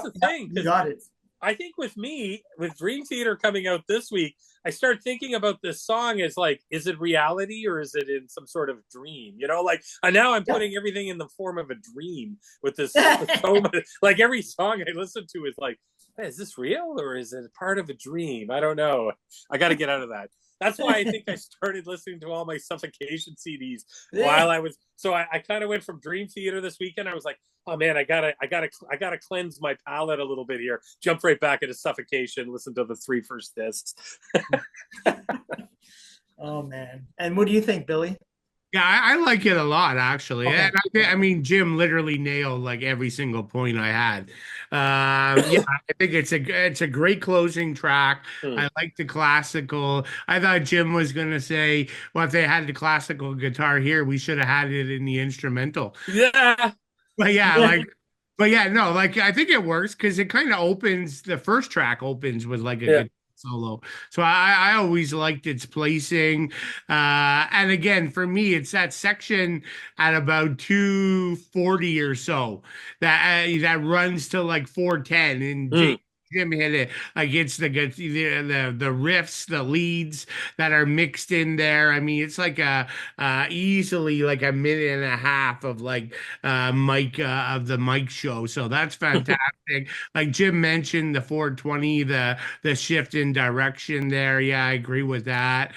the thing. You got it. I think with me, with Dream Theater coming out this week, I start thinking about this song as like, is it reality or is it in some sort of dream? Now I'm putting everything in the form of a dream with this. Like every song I listen to is like, hey, is this real or is it part of a dream? I don't know. I got to get out of that. That's why I think I started listening to all my Suffocation CDs while I was. So I kind of went from Dream Theater this weekend. I was like, oh man, I gotta cleanse my palate a little bit here. Jump right back into Suffocation. Listen to the 3 first discs. Oh man! And what do you think, Billy? Yeah, I like it a lot, actually. Okay. And I mean, Jim literally nailed like every single point I had. I think it's a great closing track. I like the classical. I thought Jim was gonna say, well, if they had the classical guitar here, we should have had it in the instrumental. Yeah. But no, like I think it works because it kind of opens. The first track opens with like a guitar solo, so I always liked its placing. And again, for me, it's that section at about 240 or so that runs to like 410, and Jim hit it. Like it's the riffs, the leads that are mixed in there. I mean, it's like easily like a minute and a half of like Mike of the Mike show. So that's fantastic. Like Jim mentioned, the 420, the shift in direction there. Yeah, I agree with that.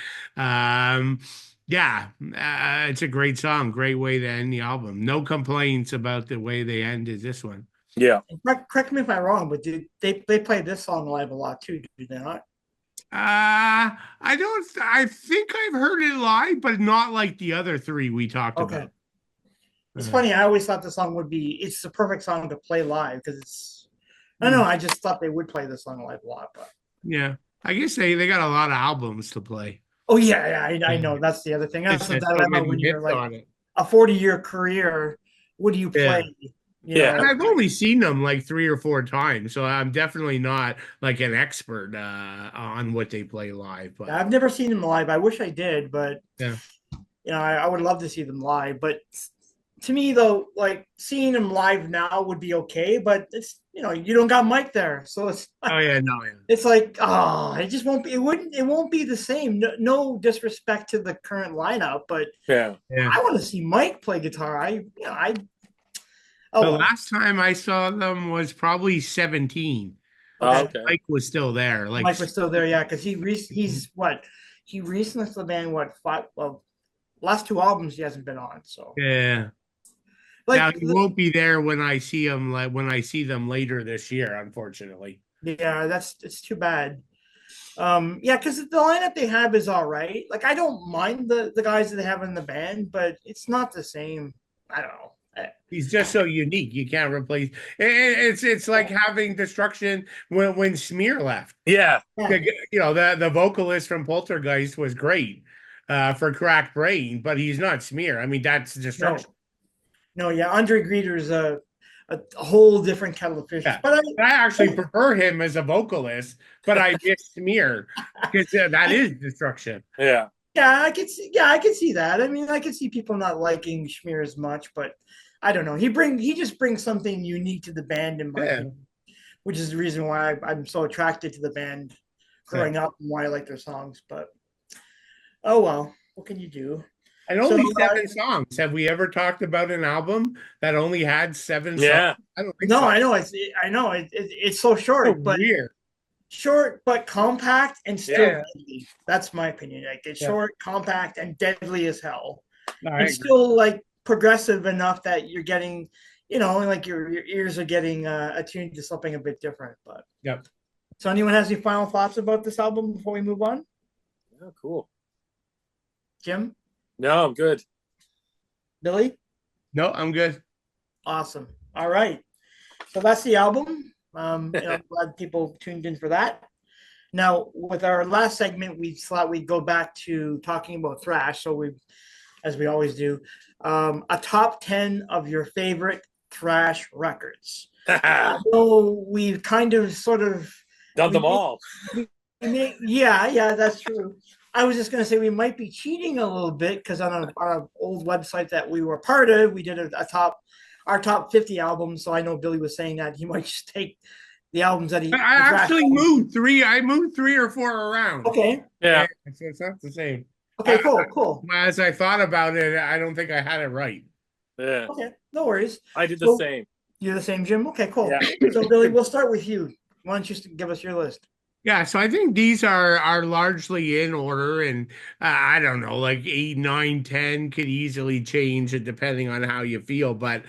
Yeah, it's a great song. Great way to end the album. No complaints about the way they ended this one. Yeah. Correct me if I'm wrong, but they played this song live a lot too, do they not? I don't. I think I've heard it live, but not like the other three we talked Okay. about. It's funny. I always thought the song would be. It's the perfect song to play live because it's. I don't know. I just thought they would play this song live a lot, but Yeah, I guess they got a lot of albums to play. oh yeah, I know. That's the other thing. That's the There's so dilemma many when you're hits like on it. a 40-year career. What do you Yeah. play? Yeah. And I've only seen them like 3 or 4 times, so I'm definitely not like an expert on what they play live. But I've never seen them live. I wish I did, but yeah, I would love to see them live. But to me, though, like seeing them live now would be okay. But it's you don't got Mike there, so it's oh yeah, no, yeah, it's like it just won't be. It won't be the same. No disrespect to the current lineup, but Yeah. I want to see Mike play guitar. I oh the well. last time I saw them was probably 17. Oh, Okay. okay. Mike was still there. Like Mike was still there, yeah, because he's what he recently left the band five last two albums he hasn't been on, so yeah. Now like he won't be there when I see him like when I see them later this year, unfortunately. yeah, it's too bad. Yeah, because the lineup they have is all right. Like I don't mind the guys that they have in the band, but it's not the same. I don't know. He's just so unique. You can't replace. It's like having Destruction when Smear left. Yeah. The vocalist from Poltergeist was great for Cracked Brain, but he's not Smear. I mean, that's Destruction. No, yeah, Andre Greeter's a whole different kettle of fish. Yeah. But I actually prefer him as a vocalist, but I miss Smear because that is Destruction. Yeah. Yeah, I could see. Yeah, I could see that. I mean, I could see people not liking Schmear as much, but I don't know. He just brings something unique to the band, in my opinion, which is the reason why I'm so attracted to the band growing up and why I like their songs. But oh well, what can you do? And only 7 songs. Have we ever talked about an album that only had 7 Yeah. songs? I don't think No, so. I know. It's so short, So but weird. Short but compact and still deadly. That's my opinion. Like it's short, compact, and deadly as hell. And still like progressive enough that you're getting, like your ears are getting attuned to something a bit different. But so anyone has any final thoughts about this album before we move on? Yeah, cool. Jim? No, I'm good. Billy? No, I'm good. Awesome. All right. So that's the album. I'm glad people tuned in for that. Now, with our last segment, we thought we'd go back to talking about thrash. So as we always do, a top 10 of your favorite thrash records. So we've kind of sort of done them all. Yeah, that's true. I was just going to say we might be cheating a little bit because on our old website that we were part of, we did our top 50 albums. So I know Billy was saying that he might just take the albums that I actually moved 3. I moved 3 or 4 around. Okay. Yeah. So it's not the same. Okay, cool. As I thought about it, I don't think I had it right. Yeah. Okay, no worries. I did the same. You're the same, Jim? Okay, cool. Yeah. So Billy, we'll start with you. Why don't you give us your list? Yeah, so I think these are largely in order, and I don't know, like 8, 9, 10 could easily change it depending on how you feel. But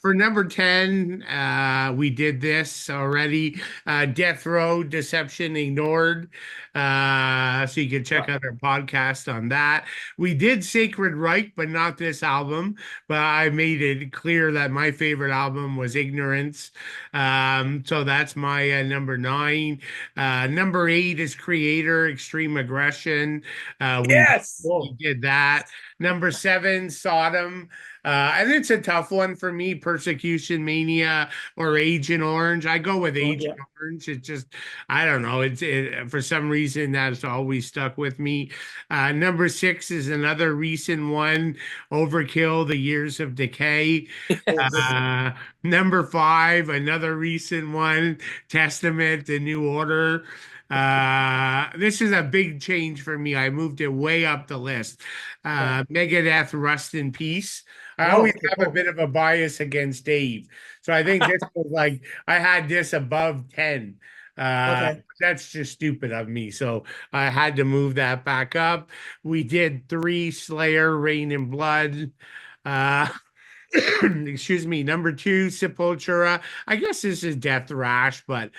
for number 10, we did this already. Death Row, Deception Ignored. So you can check out our podcast on that. We did Sacred Reich, but not this album. But I made it clear that my favorite album was Ignorance. So that's my number 9. Number 8 is Creator, Extreme Aggression. We did that. Number 7, Sodom. And it's a tough one for me, Persecution Mania or Agent Orange. I go with Agent Orange. It's just, I don't know. For some reason that's always stuck with me. Number 6 is another recent one, Overkill, The Years of Decay. Number 5, another recent one, Testament, The New Order. This is a big change for me. I moved it way up the list. Megadeth, Rust in Peace. I always have a bit of a bias against Dave. So I think this was like, I had this above 10. Okay. That's just stupid of me. So I had to move that back up. We did 3 Slayer, Rain and Blood. Excuse me, number 2, Sepultura. I guess this is Death Thrash, but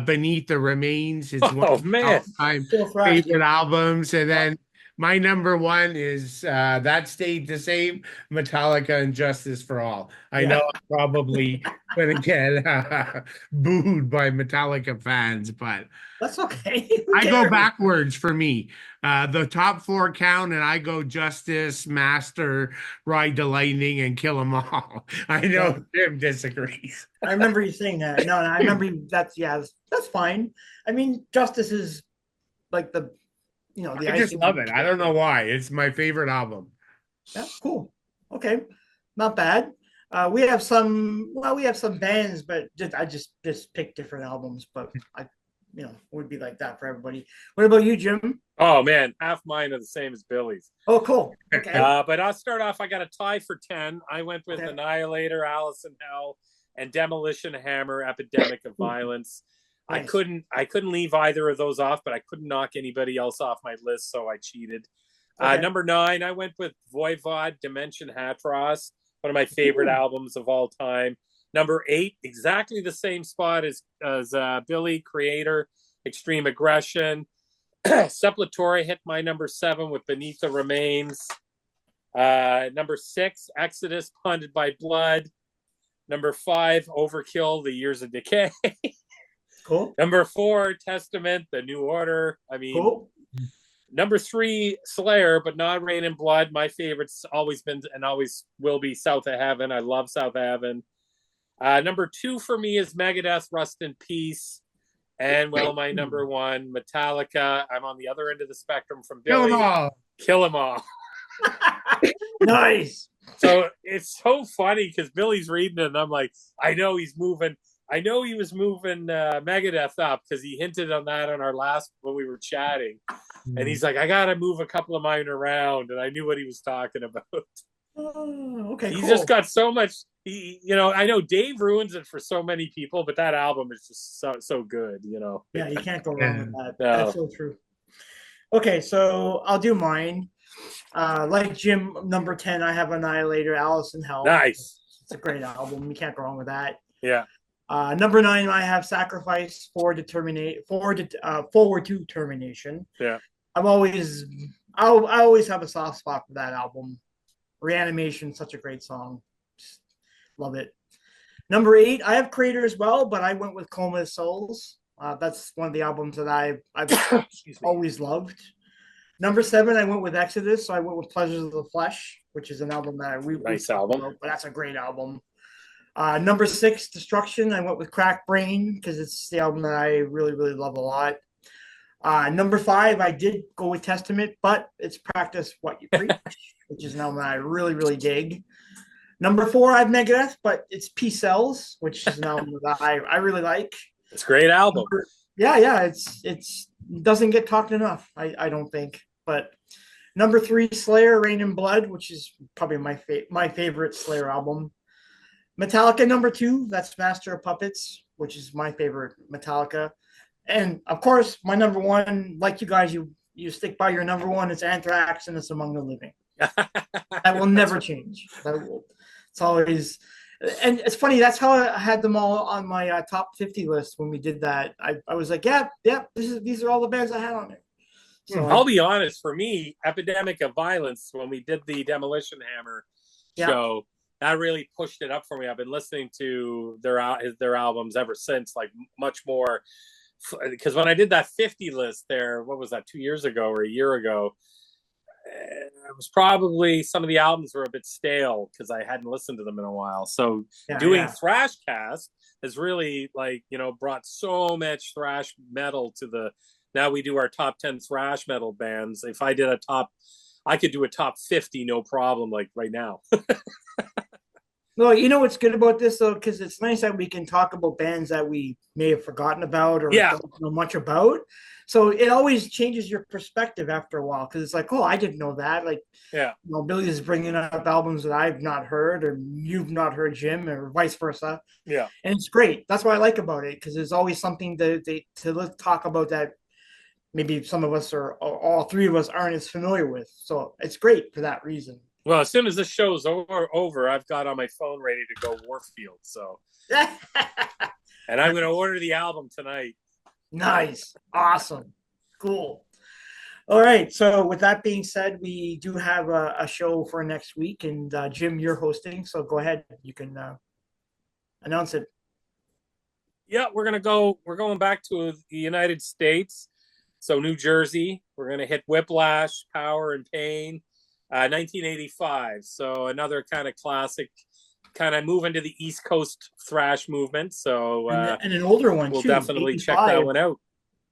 Beneath the Remains is one Oh of my man. all-time Still Thrash, favorite dude. albums. And then my number 1 is that stayed the same, Metallica and Justice for All. I know I'm probably gonna get booed by Metallica fans, but That's okay. Who I go cares? backwards for me. The top 4 count, and I go Justice, Master, Ride the Lightning, and Kill 'Em All. I Yeah. know Jim disagrees. I remember you saying that. No, I remember that's fine. I mean, Justice is like the the I just icing. love it. I don't know why. It's my favorite album. Yeah, cool. Okay, not bad. We have some. Well, we have some bands, but I just picked different albums. But I, would be like that for everybody. What about you, Jim? Oh man, half mine are the same as Billy's. Oh, cool. Okay. But I'll start off. I got a tie for 10. I went with Okay. Annihilator, Alice in Hell, and Demolition Hammer, Epidemic of Violence. Nice. I couldn't leave either of those off, but I couldn't knock anybody else off my list, so I cheated. Okay. Number 9, I went with Voivod, Dimension Hatros, one of my favorite albums of all time. Number 8, exactly the same spot as Billy, Creator, Extreme Aggression. Sepultura hit my number 7 with Beneath the Remains. Number 6, Exodus, Haunted by Blood. Number 5, Overkill, The Years of Decay. Cool. Number 4, Testament, The New Order. I mean, Cool. Number 3, Slayer, but not Rain and Blood. My favorite's always been and always will be South of Heaven. I love South of Heaven. Number 2 for me is Megadeth, Rust in Peace. And, well, my number 1, Metallica. I'm on the other end of the spectrum from Billy. Kill 'Em All. Kill 'Em All. Nice. So it's so funny because Billy's reading it and I'm like, I know he was moving Megadeth up because he hinted on that on our last when we were chatting. And he's like, I got to move a couple of mine around. And I knew what he was talking about. Oh, okay. He's cool. just got so much. I know Dave ruins it for so many people, but that album is just so good, Yeah, you can't go wrong with that. No. That's so true. Okay, so I'll do mine. Like Jim, number 10, I have Annihilator, Alice in Hell. Nice. It's a great album. You can't go wrong with that. Yeah. Number 9, I have Sacrifice, Forward to Termination. Yeah. I always have a soft spot for that album. Reanimation, such a great song. Just love it. Number 8, I have Creator as well, but I went with Coma of Souls. That's one of the albums that I've always loved. Number 7, I went with Exodus, so I went with Pleasures of the Flesh, which is an album that nice album, but that's a great album. Number 6, Destruction, I went with Crack Brain because it's the album that I really, really love a lot. Number 5, I did go with Testament, but it's Practice What You Preach, which is an album that I really, really dig. Number 4, I have Megadeth, but it's Peace Sells, which is an album that I really like. It's a great album. Yeah, it's doesn't get talked enough, I don't think. But number 3, Slayer, Rain and Blood, which is probably my favorite Slayer album. Metallica, number 2, that's Master of Puppets, which is my favorite Metallica. And of course, my number 1, like you guys, you stick by your number 1. It's Anthrax, and it's Among the Living. That will never change. It's always, and it's funny. That's how I had them all on my top 50 list when we did that. I was like, yeah, these are all the bands I had on there. So I'll be honest. For me, Epidemic of Violence, when we did the Demolition Hammer show, that really pushed it up for me. I've been listening to their albums ever since, like much more. Because when I did that 50 list there, what was that, 2 years ago or a year ago? It was probably some of the albums were a bit stale because I hadn't listened to them in a while. So doing Thrashcast has really brought so much thrash metal to the. Now we do our top 10 thrash metal bands. If I did I could do a top 50, no problem, like right now. Well, you know what's good about this though, because it's nice that we can talk about bands that we may have forgotten about or don't know much about. So it always changes your perspective after a while because it's like, oh, I didn't know that. Like, Yeah. Billy is bringing up albums that I've not heard or you've not heard, Jim, or vice versa. Yeah. And it's great. That's what I like about it because there's always something to talk about that maybe some of us or all three of us aren't as familiar with. So it's great for that reason. Well, as soon as this show's over, I've got on my phone ready to go Warfield. So, and I'm going to order the album tonight. Nice. Awesome. Cool. All right. So with that being said, we do have a show for next week, and Jim, you're hosting. So go ahead. You can announce it. Yeah, we're going back to the United States. So New Jersey, we're going to hit Whiplash, Power and Pain, 1985. So another kind of classic, kind of moving to the East Coast thrash movement. So and an older one we'll too. definitely check that one out.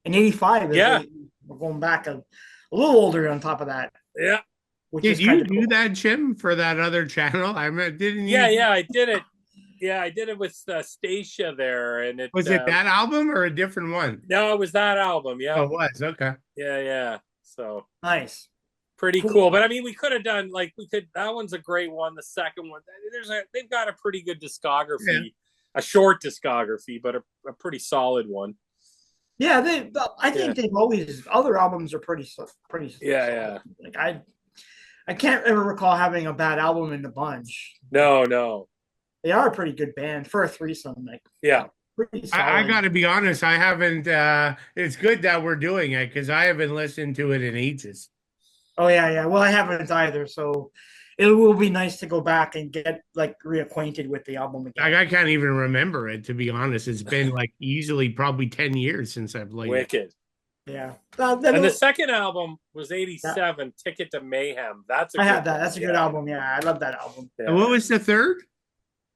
In 85, yeah, we're going back a little older on top of that. Yeah. Did you do that, Jim, for that other channel? I mean, didn't you? Yeah, I did it. Yeah, I did it with Stacia there, and it was it that album or a different one? No, it was that album. Yeah, oh, it was okay. Yeah. So nice, pretty cool. But I mean, we could have done that one's a great one. The second one, they've got a pretty good discography, a short discography, but a pretty solid one. Yeah, I think they've always other albums are pretty. Yeah. Like I can't ever recall having a bad album in the bunch. No. They are a pretty good band for a threesome. Like, yeah, pretty solid. I got to be honest. I haven't. It's good that we're doing it because I haven't listened to it in ages. Oh yeah. Well, I haven't either. So it will be nice to go back and get reacquainted with the album again. I can't even remember it, to be honest. It's been easily probably 10 years since I've played Wicked. It. Yeah. And the second album was 87, Ticket to Mayhem. I had that. That's a good album. Yeah, I love that album. Yeah. And what was the third?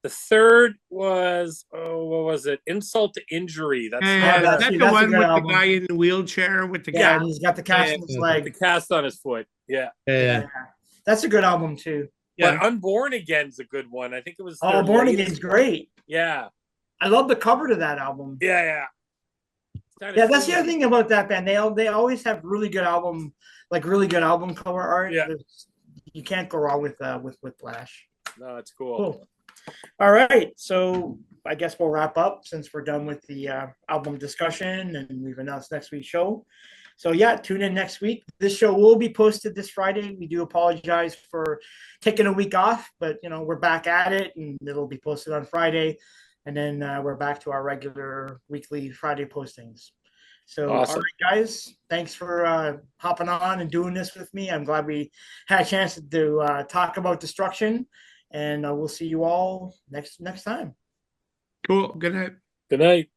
The third was, what was it? Insult to Injury. That's the one with album. The guy in the wheelchair with the cast. He's got the cast on his leg. The cast on his foot. Yeah. That's a good album too. Yeah. But Unborn Again's a good one. I think it was. Born Again's great. Yeah. I love the cover to that album. Yeah. That's the other thing about that band. They always have really good album cover art. Yeah. You can't go wrong with Whiplash. No, it's cool. All right, so I guess we'll wrap up since we're done with the album discussion and we've announced next week's show. So yeah, tune in next week. This show will be posted this Friday. We do apologize for taking a week off, but we're back at it and it'll be posted on Friday. And then we're back to our regular weekly Friday postings. So, awesome. All right, guys, thanks for hopping on and doing this with me. I'm glad we had a chance to talk about Destruction. And we'll see you all next time. Cool. Good night. Good night.